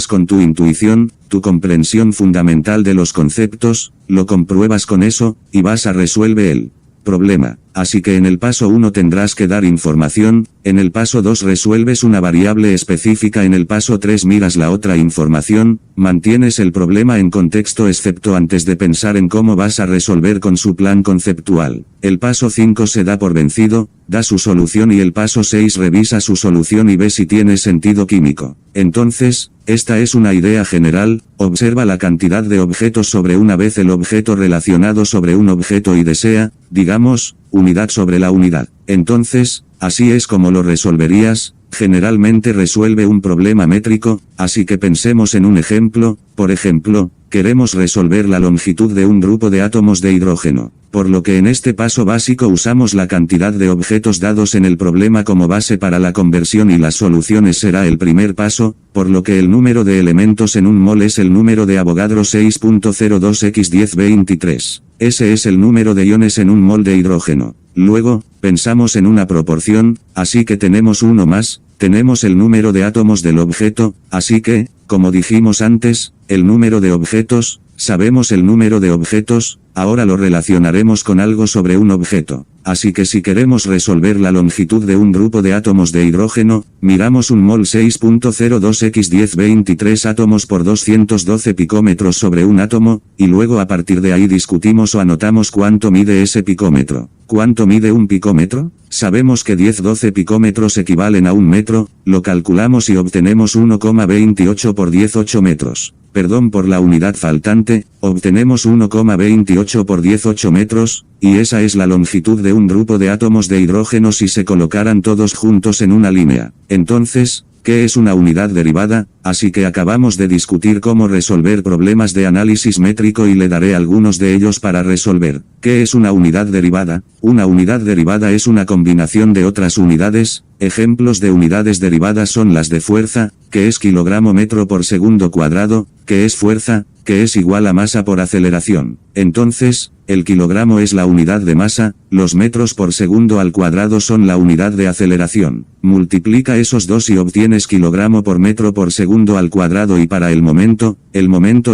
con tu intuición, tu comprensión fundamental de los conceptos, lo compruebas con eso, y vas a resolver el problema. Así que en el paso 1 tendrás que dar información, en el paso 2 resuelves una variable específica, en el paso 3 miras la otra información, mantienes el problema en contexto excepto antes de pensar en cómo vas a resolver con su plan conceptual. El paso 5 se da por vencido, da su solución y el paso 6 revisa su solución y ve si tiene sentido químico. Entonces, esta es una idea general, observa la cantidad de objetos sobre una vez el objeto relacionado sobre un objeto y desea, digamos, unidad sobre la unidad. Entonces, así es como lo resolverías. Generalmente resuelve un problema métrico, así que pensemos en un ejemplo. Por ejemplo, queremos resolver la longitud de un grupo de átomos de hidrógeno. Por lo que en este paso básico usamos la cantidad de objetos dados en el problema como base para la conversión y las soluciones será el primer paso, por lo que el número de elementos en un mol es el número de Avogadro 6.02x1023. Ese es el número de iones en un mol de hidrógeno. Luego, pensamos en una proporción, así que tenemos uno más, tenemos el número de átomos del objeto, así que, como dijimos antes, el número de objetos, sabemos el número de objetos, ahora lo relacionaremos con algo sobre un objeto. Así que si queremos resolver la longitud de un grupo de átomos de hidrógeno, miramos un mol 6.02x1023 átomos por 212 picómetros sobre un átomo, y luego a partir de ahí discutimos o anotamos cuánto mide ese picómetro. ¿Cuánto mide un picómetro? Sabemos que 10-12 picómetros equivalen a un metro, lo calculamos y obtenemos 1,28 por 18 metros. Perdón por la unidad faltante, obtenemos 1,28 por 18 metros, y esa es la longitud de un grupo de átomos de hidrógeno si se colocaran todos juntos en una línea. Entonces, ¿qué es una unidad derivada? Así que acabamos de discutir cómo resolver problemas de análisis métrico y le daré algunos de ellos para resolver. ¿Qué es una unidad derivada? Una unidad derivada es una combinación de otras unidades. Ejemplos de unidades derivadas son las de fuerza, que es kilogramo metro por segundo cuadrado, que es fuerza, que es igual a masa por aceleración. Entonces, el kilogramo es la unidad de masa, los metros por segundo al cuadrado son la unidad de aceleración. Multiplica esos dos y obtienes kilogramo por metro por segundo al cuadrado y para el momento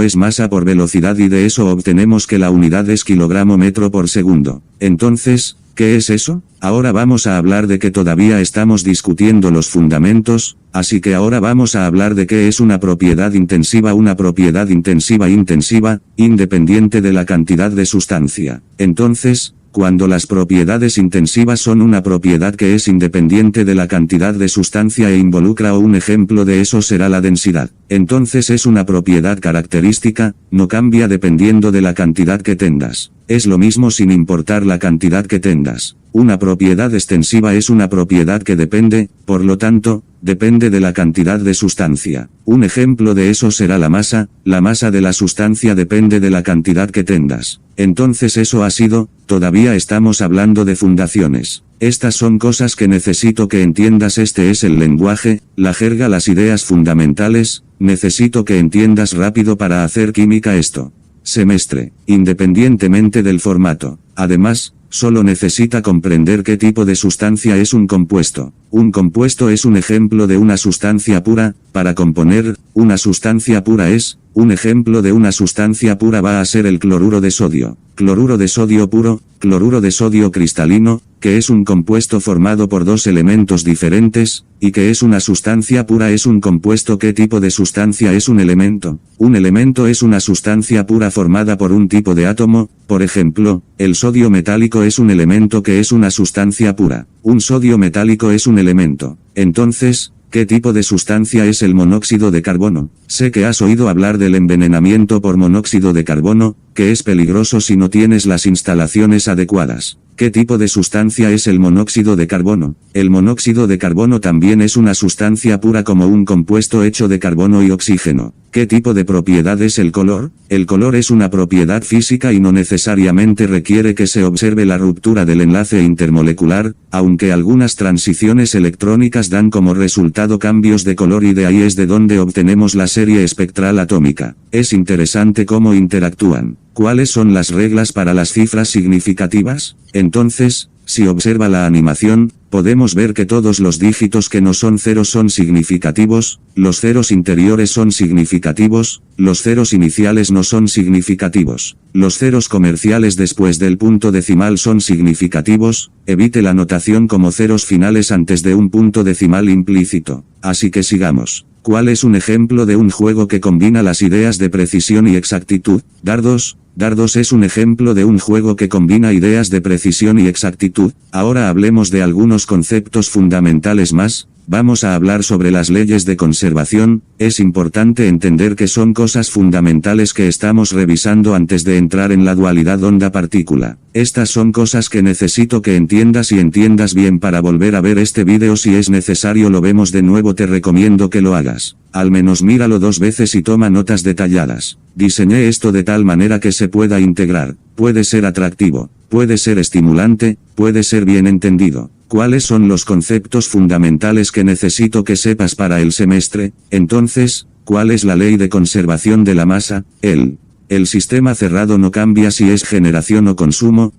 es masa por velocidad y de eso obtenemos que la unidad es kilogramo metro por segundo. Entonces, ¿qué es eso? Ahora vamos a hablar de que todavía estamos discutiendo los fundamentos, así que ahora vamos a hablar de qué es una propiedad intensiva intensiva, independiente de la cantidad de sustancia. Entonces, cuando las propiedades intensivas son una propiedad que es independiente de la cantidad de sustancia e involucra o un ejemplo de eso será la densidad. Entonces es una propiedad característica, no cambia dependiendo de la cantidad que tengas. Es lo mismo sin importar la cantidad que tengas. Una propiedad extensiva es una propiedad que depende, por lo tanto, depende de la cantidad de sustancia. Un ejemplo de eso será la masa de la sustancia depende de la cantidad que tengas. Entonces eso ha sido, todavía estamos hablando de fundaciones. Estas son cosas que necesito que entiendas, este es el lenguaje, la jerga, las ideas fundamentales, necesito que entiendas rápido para hacer química esto. Semestre, independientemente del formato. Además, solo necesita comprender qué tipo de sustancia es un compuesto. Un compuesto es un ejemplo de una sustancia pura. Para componer, una sustancia pura es, un ejemplo de una sustancia pura va a ser el cloruro de sodio. Cloruro de sodio puro, cloruro de sodio cristalino, que es un compuesto formado por dos elementos diferentes, y que es una sustancia pura es un compuesto. ¿Qué tipo de sustancia es un elemento? Un elemento es una sustancia pura formada por un tipo de átomo, por ejemplo, el sodio metálico es un elemento que es una sustancia pura. Un sodio metálico es un elemento. Entonces, ¿qué tipo de sustancia es el monóxido de carbono? Sé que has oído hablar del envenenamiento por monóxido de carbono, que es peligroso si no tienes las instalaciones adecuadas. ¿Qué tipo de sustancia es el monóxido de carbono? El monóxido de carbono también es una sustancia pura como un compuesto hecho de carbono y oxígeno. ¿Qué tipo de propiedad es el color? El color es una propiedad física y no necesariamente requiere que se observe la ruptura del enlace intermolecular, aunque algunas transiciones electrónicas dan como resultado cambios de color y de ahí es de donde obtenemos la serie espectral atómica. Es interesante cómo interactúan. ¿Cuáles son las reglas para las cifras significativas? Entonces, si observa la animación, podemos ver que todos los dígitos que no son ceros son significativos, los ceros interiores son significativos, los ceros iniciales no son significativos. Los ceros comerciales después del punto decimal son significativos, evite la notación como ceros finales antes de un punto decimal implícito. Así que sigamos. ¿Cuál es un ejemplo de un juego que combina las ideas de precisión y exactitud? Dardos. Dardos es un ejemplo de un juego que combina ideas de precisión y exactitud. Ahora hablemos de algunos conceptos fundamentales más. Vamos a hablar sobre las leyes de conservación. Es importante entender que son cosas fundamentales que estamos revisando antes de entrar en la dualidad onda-partícula. Estas son cosas que necesito que entiendas y entiendas bien para volver a ver este vídeo. Si es necesario lo vemos de nuevo, te recomiendo que lo hagas. Al menos míralo 2 veces y toma notas detalladas. Diseñé esto de tal manera que se pueda integrar. Puede ser atractivo, puede ser estimulante, puede ser bien entendido. ¿Cuáles son los conceptos fundamentales que necesito que sepas para el semestre? Entonces, ¿cuál es la ley de conservación de la masa? El sistema cerrado no cambia si es generación o consumo,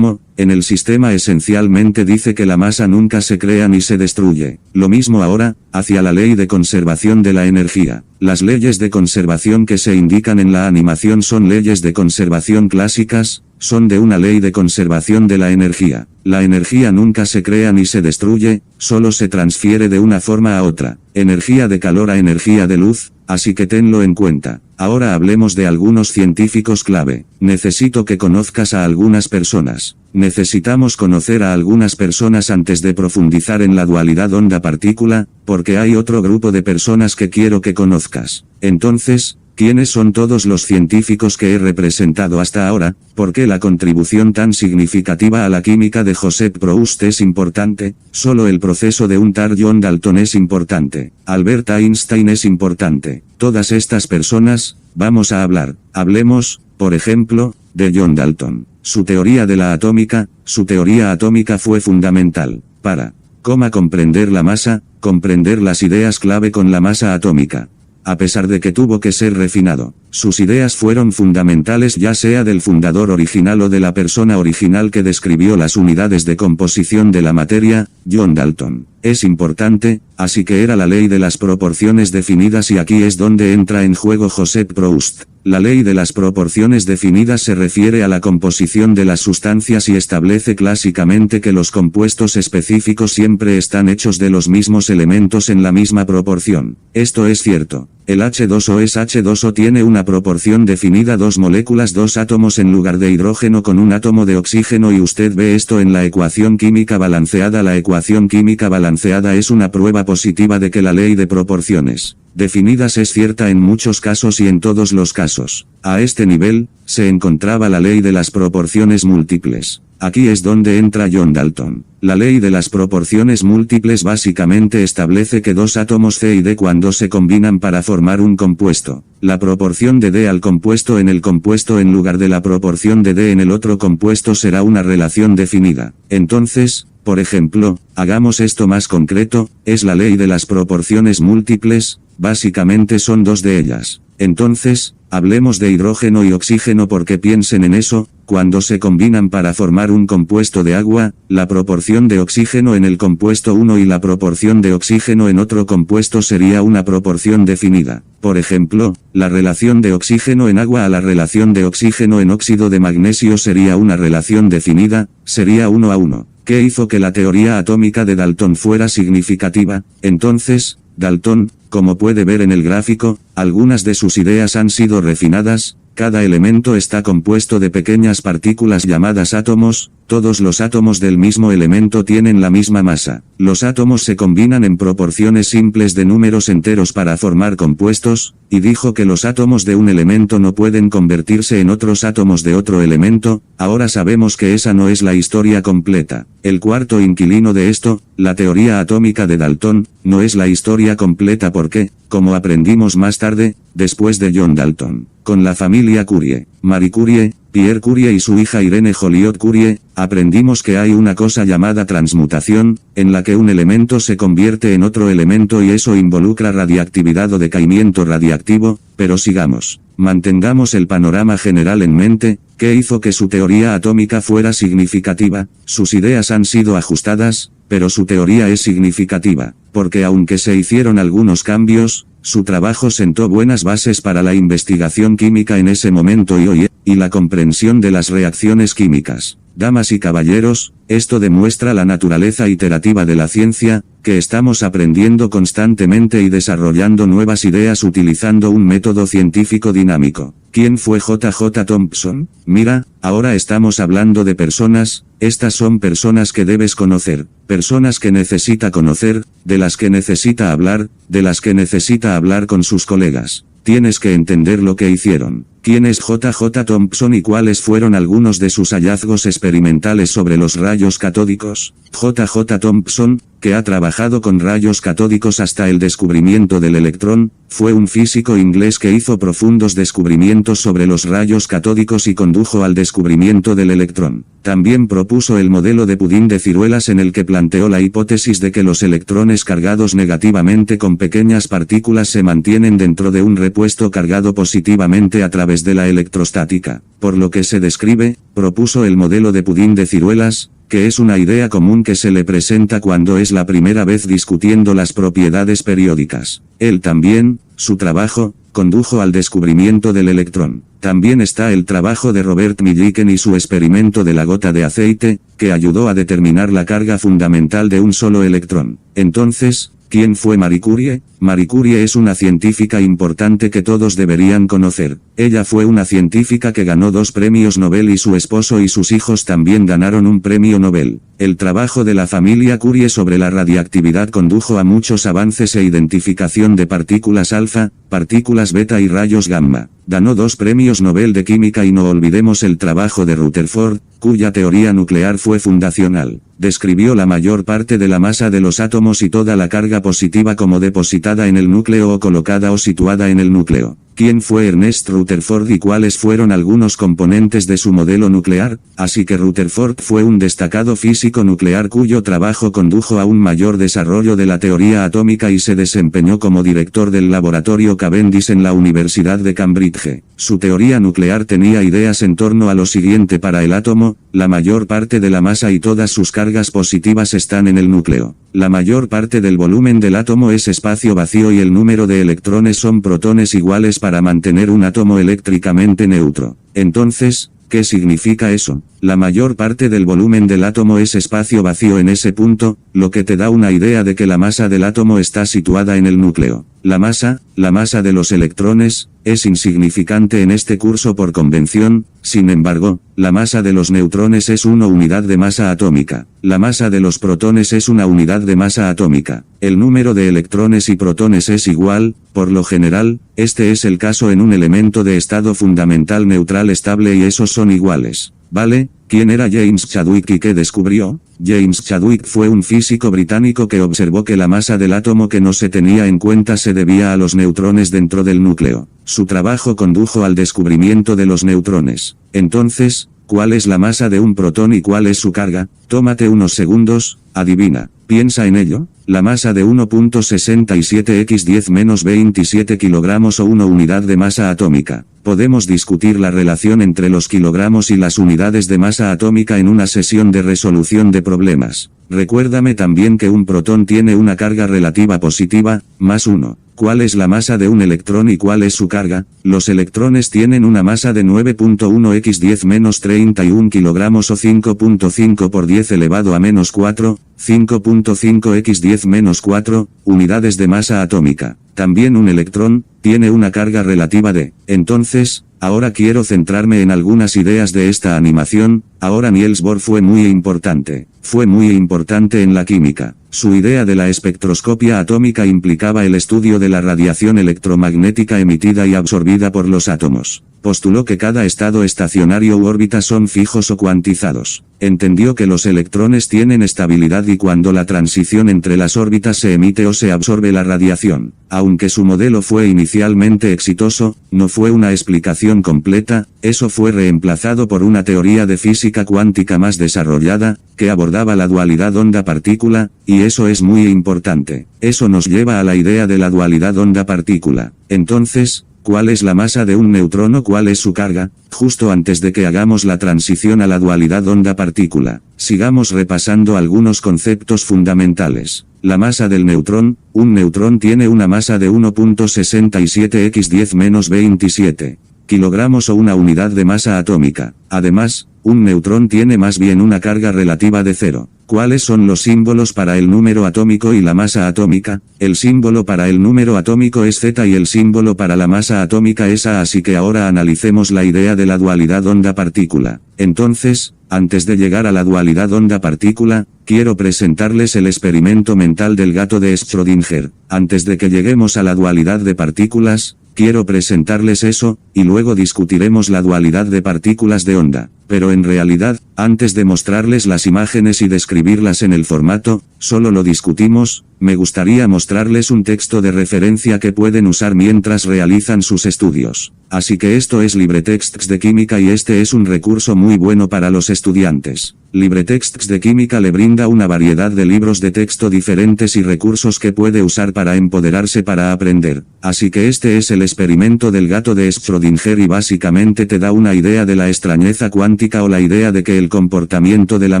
en el sistema esencialmente dice que la masa nunca se crea ni se destruye. Lo mismo ahora, hacia la ley de conservación de la energía. Las leyes de conservación que se indican en la animación son leyes de conservación clásicas, son de una ley de conservación de la energía. La energía nunca se crea ni se destruye, solo se transfiere de una forma a otra. Energía de calor a energía de luz, así que tenlo en cuenta. Ahora hablemos de algunos científicos clave. Necesito que conozcas a algunas personas. Necesitamos conocer a algunas personas antes de profundizar en la dualidad onda-partícula, porque hay otro grupo de personas que quiero que conozcas. Entonces, ¿quiénes son todos los científicos que he representado hasta ahora? ¿Por qué la contribución tan significativa a la química de Joseph Proust es importante? Solo el proceso de un tal John Dalton es importante. Albert Einstein es importante. Todas estas personas, vamos a hablar. Hablemos, por ejemplo, de John Dalton. Su teoría de la atómica, su teoría atómica fue fundamental para comprender la masa, comprender las ideas clave con la masa atómica. A pesar de que tuvo que ser refinado, sus ideas fueron fundamentales, ya sea del fundador original o de la persona original que describió las unidades de composición de la materia, John Dalton. Es importante, así que era la ley de las proporciones definidas y aquí es donde entra en juego Joseph Proust. La ley de las proporciones definidas se refiere a la composición de las sustancias y establece clásicamente que los compuestos específicos siempre están hechos de los mismos elementos en la misma proporción. Esto es cierto. El H2O es H2O, tiene una proporción definida, 2 moléculas, 2 átomos en lugar de hidrógeno con un átomo de oxígeno, y usted ve esto en la ecuación química balanceada. La ecuación química balanceada es una prueba positiva de que la ley de proporciones definidas es cierta en muchos casos y en todos los casos. A este nivel, se encontraba la ley de las proporciones múltiples. Aquí es donde entra John Dalton. La ley de las proporciones múltiples básicamente establece que dos átomos C y D cuando se combinan para formar un compuesto, la proporción de D al compuesto en el compuesto en lugar de la proporción de D en el otro compuesto será una relación definida. Entonces, por ejemplo, hagamos esto más concreto, es la ley de las proporciones múltiples, básicamente son dos de ellas. Entonces, hablemos de hidrógeno y oxígeno porque piensen en eso, cuando se combinan para formar un compuesto de agua, la proporción de oxígeno en el compuesto 1 y la proporción de oxígeno en otro compuesto sería una proporción definida. Por ejemplo, la relación de oxígeno en agua a la relación de oxígeno en óxido de magnesio sería una relación definida, sería 1 a 1. ¿Qué hizo que la teoría atómica de Dalton fuera significativa? Entonces, Dalton, como puede ver en el gráfico, algunas de sus ideas han sido refinadas. Cada elemento está compuesto de pequeñas partículas llamadas átomos, todos los átomos del mismo elemento tienen la misma masa. Los átomos se combinan en proporciones simples de números enteros para formar compuestos, y dijo que los átomos de un elemento no pueden convertirse en otros átomos de otro elemento. Ahora sabemos que esa no es la historia completa. El cuarto inquilino de esto, la teoría atómica de Dalton, no es la historia completa porque, como aprendimos más tarde, después de John Dalton, con la familia Curie, Marie Curie, Pierre Curie y su hija Irene Joliot Curie, aprendimos que hay una cosa llamada transmutación, en la que un elemento se convierte en otro elemento y eso involucra radiactividad o decaimiento radiactivo, pero sigamos. Mantengamos el panorama general en mente. ¿Qué hizo que su teoría atómica fuera significativa? Sus ideas han sido ajustadas, pero su teoría es significativa, porque aunque se hicieron algunos cambios, su trabajo sentó buenas bases para la investigación química en ese momento y hoy, y la comprensión de las reacciones químicas. Damas y caballeros, esto demuestra la naturaleza iterativa de la ciencia, que estamos aprendiendo constantemente y desarrollando nuevas ideas utilizando un método científico dinámico. ¿Quién fue J.J. Thomson? Mira, ahora estamos hablando de personas, estas son personas que debes conocer, personas que necesita conocer, de las que necesita hablar, de las que necesita hablar con sus colegas. Tienes que entender lo que hicieron. ¿Quién es J.J. Thomson y cuáles fueron algunos de sus hallazgos experimentales sobre los rayos catódicos? J.J. Thomson, que ha trabajado con rayos catódicos hasta el descubrimiento del electrón, fue un físico inglés que hizo profundos descubrimientos sobre los rayos catódicos y condujo al descubrimiento del electrón. También propuso el modelo de pudín de ciruelas en el que planteó la hipótesis de que los electrones cargados negativamente con pequeñas partículas se mantienen dentro de un repuesto cargado positivamente a través de la electrostática. Por lo que se describe, propuso el modelo de pudín de ciruelas, que es una idea común que se le presenta cuando es la primera vez discutiendo las propiedades periódicas. Él también, su trabajo, condujo al descubrimiento del electrón. También está el trabajo de Robert Millikan y su experimento de la gota de aceite, que ayudó a determinar la carga fundamental de un solo electrón. Entonces, ¿quién fue Marie Curie? Marie Curie es una científica importante que todos deberían conocer. Ella fue una científica que ganó 2 premios Nobel y su esposo y sus hijos también ganaron un premio Nobel. El trabajo de la familia Curie sobre la radiactividad condujo a muchos avances e identificación de partículas alfa, partículas beta y rayos gamma. Ganó 2 premios Nobel de Química y no olvidemos el trabajo de Rutherford, cuya teoría nuclear fue fundacional. Describió la mayor parte de la masa de los átomos y toda la carga positiva como depositada en el núcleo o colocada o situada en el núcleo. ¿Quién fue Ernest Rutherford y cuáles fueron algunos componentes de su modelo nuclear? Así que Rutherford fue un destacado físico nuclear cuyo trabajo condujo a un mayor desarrollo de la teoría atómica y se desempeñó como director del laboratorio Cavendish en la Universidad de Cambridge. Su teoría nuclear tenía ideas en torno a lo siguiente para el átomo: la mayor parte de la masa y todas sus cargas positivas están en el núcleo. La mayor parte del volumen del átomo es espacio vacío y el número de electrones son protones iguales para mantener un átomo eléctricamente neutro. Entonces, ¿qué significa eso? La mayor parte del volumen del átomo es espacio vacío en ese punto, lo que te da una idea de que la masa del átomo está situada en el núcleo. La masa de los electrones, es insignificante en este curso por convención. Sin embargo, la masa de los neutrones es una unidad de masa atómica. La masa de los protones es una unidad de masa atómica. El número de electrones y protones es igual. Por lo general, este es el caso en un elemento de estado fundamental neutral estable y esos son iguales. ¿Vale? ¿Quién era James Chadwick y qué descubrió? James Chadwick fue un físico británico que observó que la masa del átomo que no se tenía en cuenta se debía a los neutrones dentro del núcleo. Su trabajo condujo al descubrimiento de los neutrones. Entonces, ¿cuál es la masa de un protón y cuál es su carga? Tómate unos segundos, adivina. Piensa en ello. La masa de 1.67 x 10⁻27 kilogramos o una unidad de masa atómica. Podemos discutir la relación entre los kilogramos y las unidades de masa atómica en una sesión de resolución de problemas. Recuérdame también que un protón tiene una carga relativa positiva, más 1. ¿Cuál es la masa de un electrón y cuál es su carga? Los electrones tienen una masa de 9.1 x 10⁻31 kilogramos o 5.5 por 10 elevado a menos 4, 5.5 x 10⁻4, unidades de masa atómica. También un electrón tiene una carga relativa de. Entonces, ahora quiero centrarme en algunas ideas de esta animación. Ahora Niels Bohr fue muy importante. Fue muy importante en la química. Su idea de la espectroscopia atómica implicaba el estudio de la radiación electromagnética emitida y absorbida por los átomos. Postuló que cada estado estacionario u órbita son fijos o cuantizados. Entendió que los electrones tienen estabilidad y cuando la transición entre las órbitas se emite o se absorbe la radiación. Aunque su modelo fue inicialmente exitoso, no fue una explicación completa. Eso fue reemplazado por una teoría de física cuántica más desarrollada, que abordaba la dualidad onda-partícula, y eso es muy importante. Eso nos lleva a la idea de la dualidad onda-partícula. Entonces, ¿cuál es la masa de un neutrón o cuál es su carga? Justo antes de que hagamos la transición a la dualidad onda-partícula, sigamos repasando algunos conceptos fundamentales. La masa del neutrón. Un neutrón tiene una masa de 1.67 x 10⁻27 kilogramos o una unidad de masa atómica. Además, un neutrón tiene más bien una carga relativa de 0. ¿Cuáles son los símbolos para el número atómico y la masa atómica? El símbolo para el número atómico es Z y el símbolo para la masa atómica es A, así que ahora analicemos la idea de la dualidad onda-partícula. Entonces, antes de llegar a la dualidad onda-partícula, quiero presentarles el experimento mental del gato de Schrödinger. Antes de que lleguemos a la dualidad de partículas, quiero presentarles eso, y luego discutiremos la dualidad de partículas de onda. Pero en realidad, antes de mostrarles las imágenes y describirlas en el formato, solo lo discutimos, me gustaría mostrarles un texto de referencia que pueden usar mientras realizan sus estudios. Así que esto es LibreTexts de Química y este es un recurso muy bueno para los estudiantes. LibreTexts de Química le brinda una variedad de libros de texto diferentes y recursos que puede usar para empoderarse para aprender. Así que este es el experimento del gato de Schrödinger y básicamente te da una idea de la extrañeza cuántica o la idea de que el comportamiento de la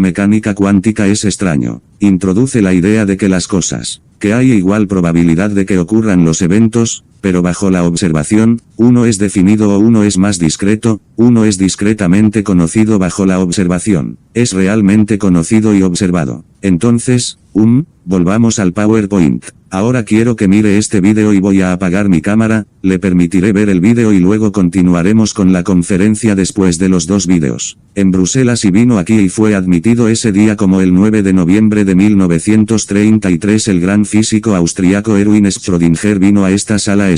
mecánica cuántica es extraño. Introduce la idea de que las cosas, que hay igual probabilidad de que ocurran los eventos, pero bajo la observación, uno es definido o uno es más discreto, uno es discretamente conocido bajo la observación, es realmente conocido y observado. Entonces, volvamos al PowerPoint. Ahora quiero que mire este vídeo y voy a apagar mi cámara, le permitiré ver el vídeo y luego continuaremos con la conferencia después de los dos vídeos. En Bruselas y vino aquí y fue admitido ese día como el 9 de noviembre de 1933 el gran físico austriaco Erwin Schrödinger vino a esta sala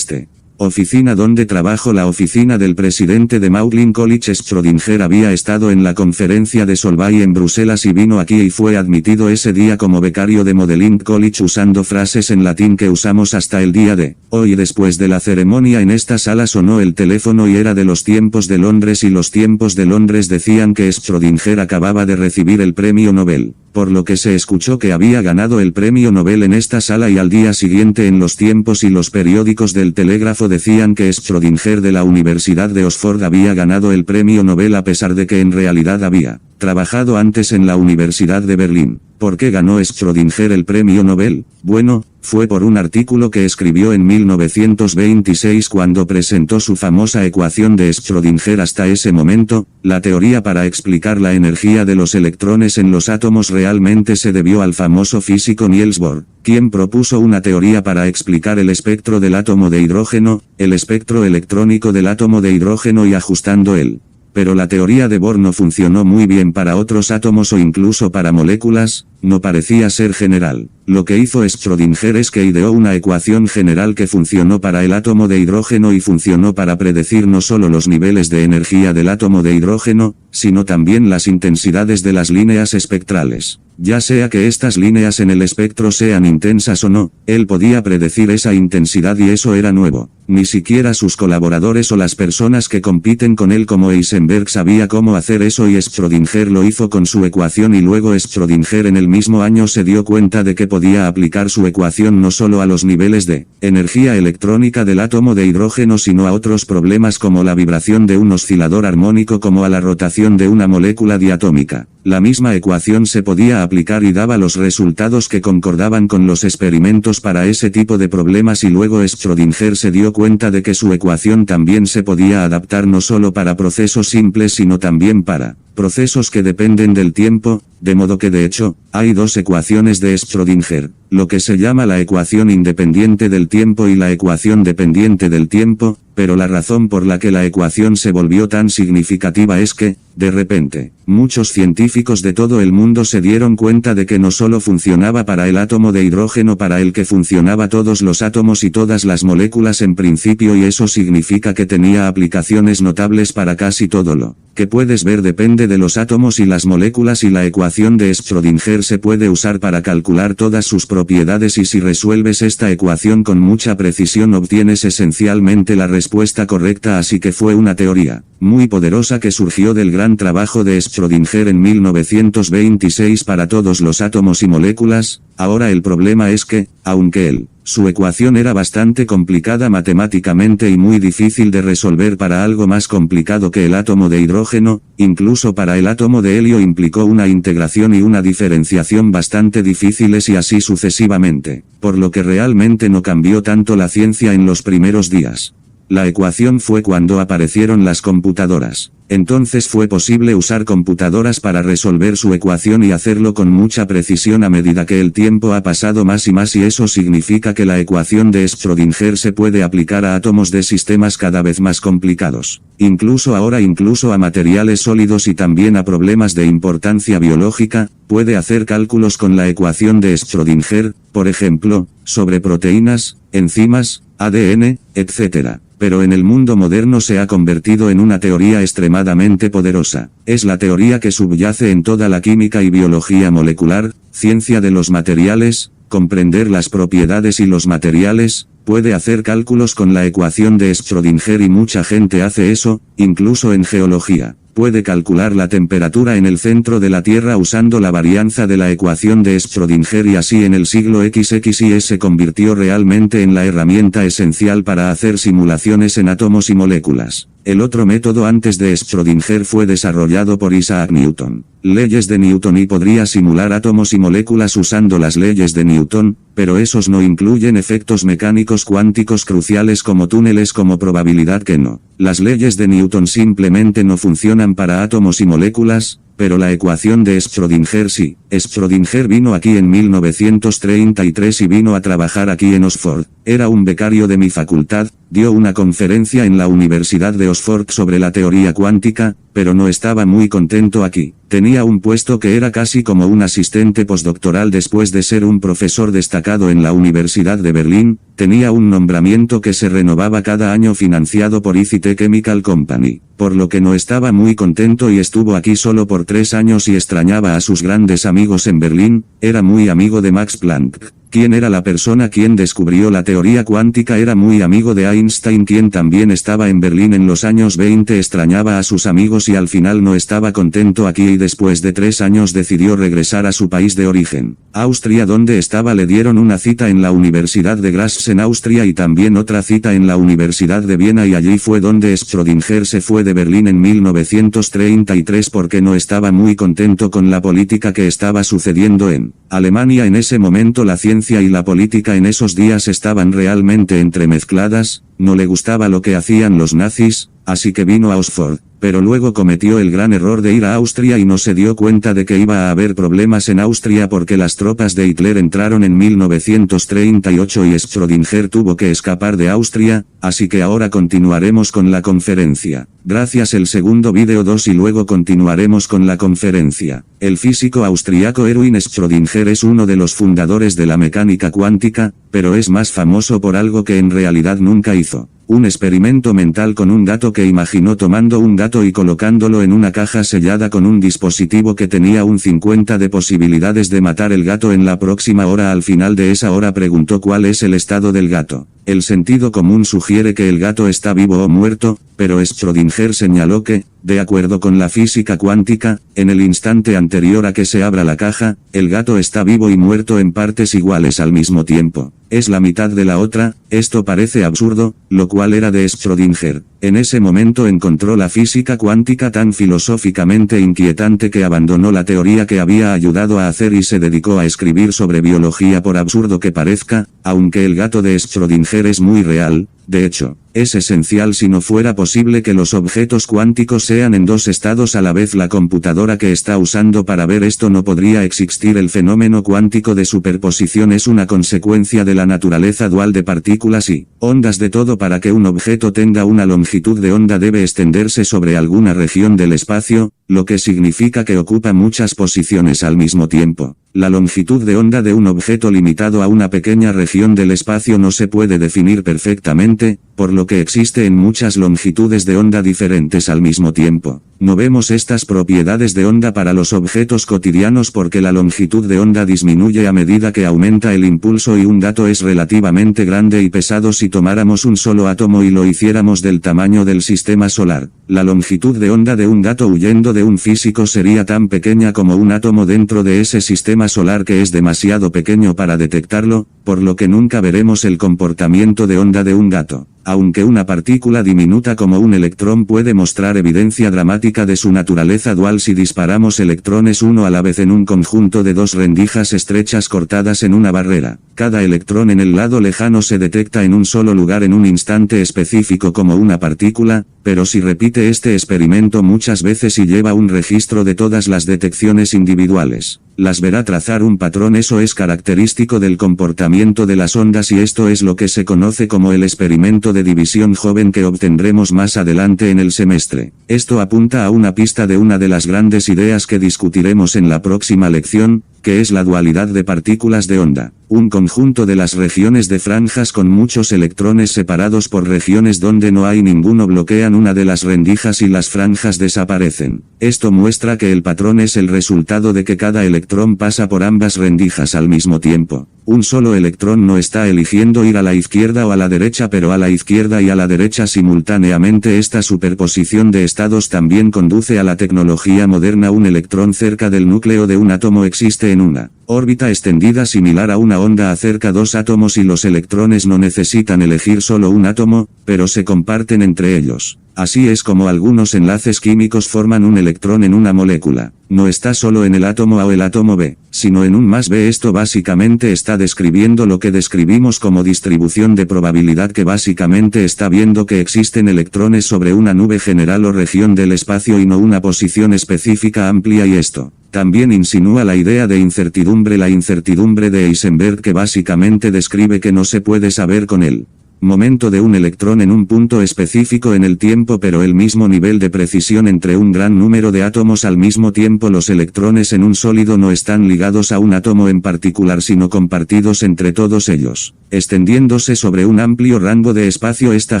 oficina donde trabajo la oficina del presidente de Magdalen College. Schrödinger había estado en la conferencia de Solvay en Bruselas y vino aquí y fue admitido ese día como becario de Magdalen College usando frases en latín que usamos hasta el día de hoy. Después de la ceremonia en esta sala sonó el teléfono y era de los tiempos de Londres y los tiempos de Londres decían que Schrödinger acababa de recibir el premio Nobel, por lo que se escuchó que había ganado el premio Nobel en esta sala y al día siguiente en los tiempos y los periódicos del Telégrafo decían que Schrödinger de la Universidad de Oxford había ganado el premio Nobel a pesar de que en realidad había trabajado antes en la Universidad de Berlín. ¿Por qué ganó Schrödinger el premio Nobel? Bueno, fue por un artículo que escribió en 1926 cuando presentó su famosa ecuación de Schrödinger. Hasta ese momento, la teoría para explicar la energía de los electrones en los átomos realmente se debió al famoso físico Niels Bohr, quien propuso una teoría para explicar el espectro del átomo de hidrógeno, el espectro electrónico del átomo de hidrógeno y ajustando él. Pero la teoría de Bohr no funcionó muy bien para otros átomos o incluso para moléculas, no parecía ser general. Lo que hizo Schrödinger es que ideó una ecuación general que funcionó para el átomo de hidrógeno y funcionó para predecir no solo los niveles de energía del átomo de hidrógeno, sino también las intensidades de las líneas espectrales. Ya sea que estas líneas en el espectro sean intensas o no, él podía predecir esa intensidad y eso era nuevo. Ni siquiera sus colaboradores o las personas que compiten con él como Heisenberg sabía cómo hacer eso y Schrödinger lo hizo con su ecuación y luego Schrödinger en el mismo año se dio cuenta de que podía aplicar su ecuación no solo a los niveles de energía electrónica del átomo de hidrógeno sino a otros problemas como la vibración de un oscilador armónico como a la rotación de una molécula diatómica. La misma ecuación se podía aplicar y daba los resultados que concordaban con los experimentos para ese tipo de problemas y luego Schrödinger se dio cuenta de que su ecuación también se podía adaptar no solo para procesos simples sino también para procesos que dependen del tiempo, de modo que de hecho, hay dos ecuaciones de Schrödinger, lo que se llama la ecuación independiente del tiempo y la ecuación dependiente del tiempo, pero la razón por la que la ecuación se volvió tan significativa es que, de repente, muchos científicos de todo el mundo se dieron cuenta de que no solo funcionaba para el átomo de hidrógeno para el que funcionaba todos los átomos y todas las moléculas en principio y eso significa que tenía aplicaciones notables para casi todo lo que puedes ver depende de los átomos y las moléculas y la ecuación de Schrödinger se puede usar para calcular todas sus propiedades y si resuelves esta ecuación con mucha precisión obtienes esencialmente la respuesta correcta así que fue una teoría muy poderosa que surgió del gran trabajo de Schrödinger en 1926 para todos los átomos y moléculas. Ahora el problema es que, aunque su ecuación era bastante complicada matemáticamente y muy difícil de resolver para algo más complicado que el átomo de hidrógeno, incluso para el átomo de helio implicó una integración y una diferenciación bastante difíciles y así sucesivamente, por lo que realmente no cambió tanto la ciencia en los primeros días. La ecuación fue cuando aparecieron las computadoras. Entonces fue posible usar computadoras para resolver su ecuación y hacerlo con mucha precisión a medida que el tiempo ha pasado más y eso significa que la ecuación de Schrödinger se puede aplicar a átomos de sistemas cada vez más complicados. Incluso ahora incluso a materiales sólidos y también a problemas de importancia biológica, puede hacer cálculos con la ecuación de Schrödinger, por ejemplo, sobre proteínas, enzimas, ADN, etc. Pero en el mundo moderno se ha convertido en una teoría extremadamente poderosa. Es la teoría que subyace en toda la química y biología molecular, ciencia de los materiales, comprender las propiedades y los materiales, puede hacer cálculos con la ecuación de Schrödinger y mucha gente hace eso, incluso en geología. Puede calcular la temperatura en el centro de la Tierra usando la varianza de la ecuación de Schrödinger y así en el siglo XX se convirtió realmente en la herramienta esencial para hacer simulaciones en átomos y moléculas. El otro método antes de Schrödinger fue desarrollado por Isaac Newton. Leyes de Newton y podría simular átomos y moléculas usando las leyes de Newton, pero esos no incluyen efectos mecánicos cuánticos cruciales como túneles como probabilidad que no. Las leyes de Newton simplemente no funcionan para átomos y moléculas, pero la ecuación de Schrödinger sí. Schrödinger vino aquí en 1933 y vino a trabajar aquí en Oxford. Era un becario de mi facultad, dio una conferencia en la Universidad de Oxford sobre la teoría cuántica, pero no estaba muy contento aquí. Tenía un puesto que era casi como un asistente postdoctoral después de ser un profesor destacado en la Universidad de Berlín, tenía un nombramiento que se renovaba cada año financiado por ICT Chemical Company, por lo que no estaba muy contento y estuvo aquí solo por 3 años y extrañaba a sus grandes amigos en Berlín, era muy amigo de Max Planck. Quien era la persona quien descubrió la teoría cuántica era muy amigo de Einstein quien también estaba en Berlín en los años 20 extrañaba a sus amigos y al final no estaba contento aquí y después de 3 años decidió regresar a su país de origen, Austria donde estaba le dieron una cita en la Universidad de Graz en Austria y también otra cita en la Universidad de Viena y allí fue donde Schrödinger se fue de Berlín en 1933 porque no estaba muy contento con la política que estaba sucediendo en Alemania en ese momento la ciencia ciencia y la política en esos días estaban realmente entremezcladas, no le gustaba lo que hacían los nazis, así que vino a Oxford, pero luego cometió el gran error de ir a Austria y no se dio cuenta de que iba a haber problemas en Austria porque las tropas de Hitler entraron en 1938 y Schrödinger tuvo que escapar de Austria, así que ahora continuaremos con la conferencia. Gracias el segundo vídeo 2 y luego continuaremos con la conferencia. El físico austriaco Erwin Schrödinger es uno de los fundadores de la mecánica cuántica, pero es más famoso por algo que en realidad nunca hizo. Un experimento mental con un gato que imaginó tomando un gato y colocándolo en una caja sellada con un dispositivo que tenía un 50 de posibilidades de matar el gato en la próxima hora. Al final de esa hora preguntó cuál es el estado del gato. El sentido común sugiere que el gato está vivo o muerto, pero Schrödinger señaló que, de acuerdo con la física cuántica, en el instante anterior a que se abra la caja, el gato está vivo y muerto en partes iguales al mismo tiempo. Es la mitad de la otra. Esto parece absurdo, lo cual era de Schrödinger. En ese momento encontró la física cuántica tan filosóficamente inquietante que abandonó la teoría que había ayudado a hacer y se dedicó a escribir sobre biología por absurdo que parezca, aunque el gato de Schrödinger es muy real. De hecho, es esencial si no fuera posible que los objetos cuánticos sean en dos estados a la vez. La computadora que está usando para ver esto no podría existir. El fenómeno cuántico de superposición es una consecuencia de la naturaleza dual de partículas y ondas de todo. Para que un objeto tenga una longitud de onda debe extenderse sobre alguna región del espacio, lo que significa que ocupa muchas posiciones al mismo tiempo. La longitud de onda de un objeto limitado a una pequeña región del espacio no se puede definir perfectamente, por lo que existe en muchas longitudes de onda diferentes al mismo tiempo. No vemos estas propiedades de onda para los objetos cotidianos porque la longitud de onda disminuye a medida que aumenta el impulso y un dato es relativamente grande y pesado. Si tomáramos un solo átomo y lo hiciéramos del tamaño del sistema solar, la longitud de onda de un dato huyendo de un físico sería tan pequeña como un átomo dentro de ese sistema solar que es demasiado pequeño para detectarlo, por lo que nunca veremos el comportamiento de onda de un dato. Aunque una partícula diminuta como un electrón puede mostrar evidencia dramática de su naturaleza dual si disparamos electrones uno a la vez en un conjunto de dos rendijas estrechas cortadas en una barrera. Cada electrón en el lado lejano se detecta en un solo lugar en un instante específico como una partícula, pero si repite este experimento muchas veces y lleva un registro de todas las detecciones individuales, las verá trazar un patrón. Eso es característico del comportamiento de las ondas y esto es lo que se conoce como el experimento de división joven que obtendremos más adelante en el semestre. Esto apunta a una pista de una de las grandes ideas que discutiremos en la próxima lección, que es la dualidad de partículas de onda. Un conjunto de las regiones de franjas con muchos electrones separados por regiones donde no hay ninguno bloquean una de las rendijas y las franjas desaparecen. Esto muestra que el patrón es el resultado de que cada electrón pasa por ambas rendijas al mismo tiempo. Un solo electrón no está eligiendo ir a la izquierda o a la derecha, pero a la izquierda y a la derecha simultáneamente. Esta superposición de estados también conduce a la tecnología moderna. Un electrón cerca del núcleo de un átomo existe en una órbita extendida similar a una onda. Acerca dos átomos y los electrones no necesitan elegir solo un átomo, pero se comparten entre ellos. Así es como algunos enlaces químicos forman un electrón en una molécula. No está solo en el átomo A o el átomo B, sino en un más B. Esto básicamente está describiendo lo que describimos como distribución de probabilidad, que básicamente está viendo que existen electrones sobre una nube general o región del espacio y no una posición específica amplia, y esto también insinúa la idea de incertidumbre, la incertidumbre de Heisenberg, que básicamente describe que no se puede saber con él momento de un electrón en un punto específico en el tiempo, pero el mismo nivel de precisión entre un gran número de átomos al mismo tiempo. Los electrones en un sólido no están ligados a un átomo en particular, sino compartidos entre todos ellos, extendiéndose sobre un amplio rango de espacio. Esta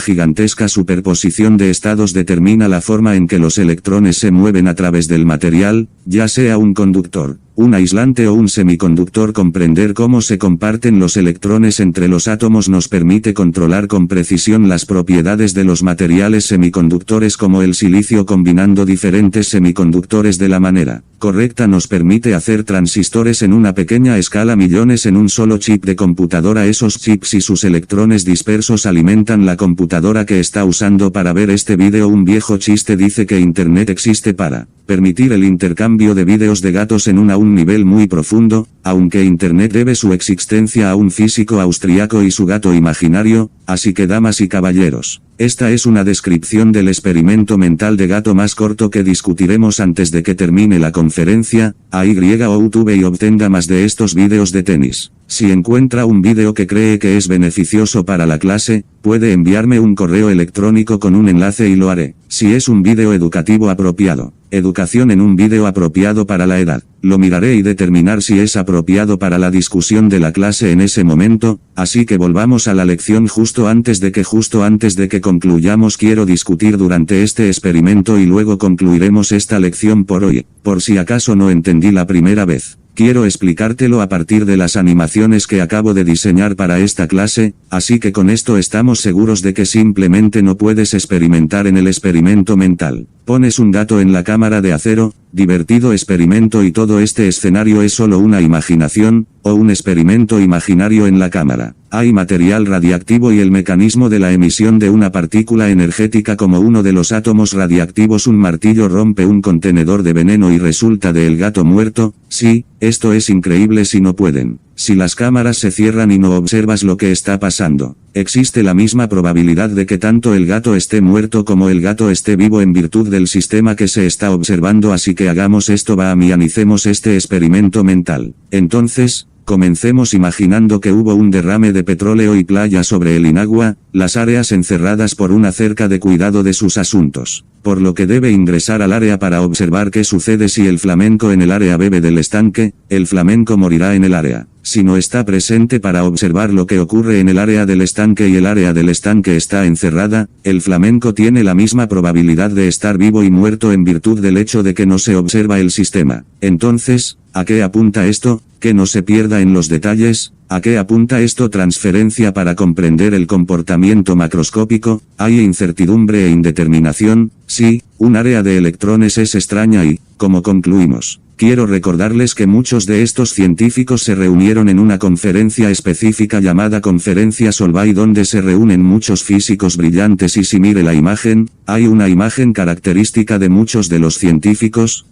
gigantesca superposición de estados determina la forma en que los electrones se mueven a través del material, ya sea un conductor, un aislante o un semiconductor. Comprender cómo se comparten los electrones entre los átomos nos permite controlar con precisión las propiedades de los materiales semiconductores como el silicio, combinando diferentes semiconductores de la manera correcta nos permite hacer transistores en una pequeña escala, millones en un solo chip de computadora. Esos chips y sus electrones dispersos alimentan la computadora que está usando para ver este vídeo. Un viejo chiste dice que Internet existe para permitir el intercambio de vídeos de gatos en un nivel muy profundo, aunque Internet debe su existencia a un físico austriaco y su gato imaginario. Así que, damas y caballeros, esta es una descripción del experimento mental de gato más corto que discutiremos antes de que termine la conferencia. A YouTube y obtenga más de estos vídeos de tenis. Si encuentra un vídeo que cree que es beneficioso para la clase, puede enviarme un correo electrónico con un enlace y lo haré. Si es un vídeo educativo apropiado, educación en un vídeo apropiado para la edad, lo miraré y determinar si es apropiado para la discusión de la clase en ese momento. Así que volvamos a la lección. Justo antes de que concluyamos, quiero discutir durante este experimento y luego concluiremos esta lección por hoy. Por si acaso no entendí la primera vez, quiero explicártelo a partir de las animaciones que acabo de diseñar para esta clase, así que con esto estamos seguros de que simplemente no puedes experimentar en el experimento mental. Pones un gato en la cámara de acero, divertido experimento, y todo este escenario es solo una imaginación, o un experimento imaginario en la cámara. Hay material radiactivo y el mecanismo de la emisión de una partícula energética como uno de los átomos radiactivos. Un martillo rompe un contenedor de veneno y resulta de el gato muerto. Sí, esto es increíble. Si no pueden, si las cámaras se cierran y no observas lo que está pasando, existe la misma probabilidad de que tanto el gato esté muerto como el gato esté vivo en virtud del sistema que se está observando. Así que hagamos esto, analicemos este experimento mental. Entonces, comencemos imaginando que hubo un derrame de petróleo y playa sobre el Inagua, las áreas encerradas por una cerca de cuidado de sus asuntos, por lo que debe ingresar al área para observar qué sucede. Si el flamenco en el área bebe del estanque, el flamenco morirá en el área. Si no está presente para observar lo que ocurre en el área del estanque y el área del estanque está encerrada, el flamenco tiene la misma probabilidad de estar vivo y muerto en virtud del hecho de que no se observa el sistema. Entonces, ¿a qué apunta esto? Que no se pierda en los detalles. ¿A qué apunta esto? Transferencia para comprender el comportamiento macroscópico. Hay incertidumbre e indeterminación. Sí, un área de electrones es extraña y, como concluimos, quiero recordarles que muchos de estos científicos se reunieron en una conferencia específica llamada Conferencia Solvay, donde se reúnen muchos físicos brillantes. Y si mire la imagen, hay una imagen característica de muchos de los científicos,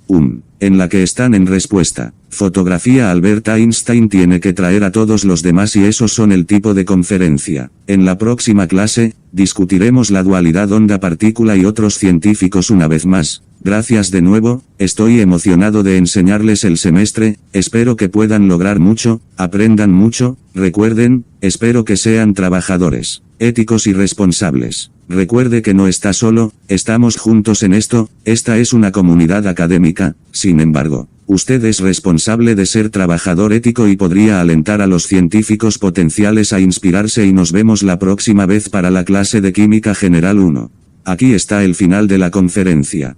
en la que están en respuesta. Fotografía. Albert Einstein tiene que traer a todos los demás, y esos son el tipo de conferencia. En la próxima clase, discutiremos la dualidad onda-partícula y otros científicos una vez más. Gracias de nuevo, estoy emocionado de enseñarles el semestre, espero que puedan lograr mucho, aprendan mucho. Recuerden, espero que sean trabajadores, éticos y responsables. Recuerde que no está solo, estamos juntos en esto. Esta es una comunidad académica. Sin embargo, usted es responsable de ser trabajador ético y podría alentar a los científicos potenciales a inspirarse. Y nos vemos la próxima vez para la clase de Química General 1. Aquí está el final de la conferencia.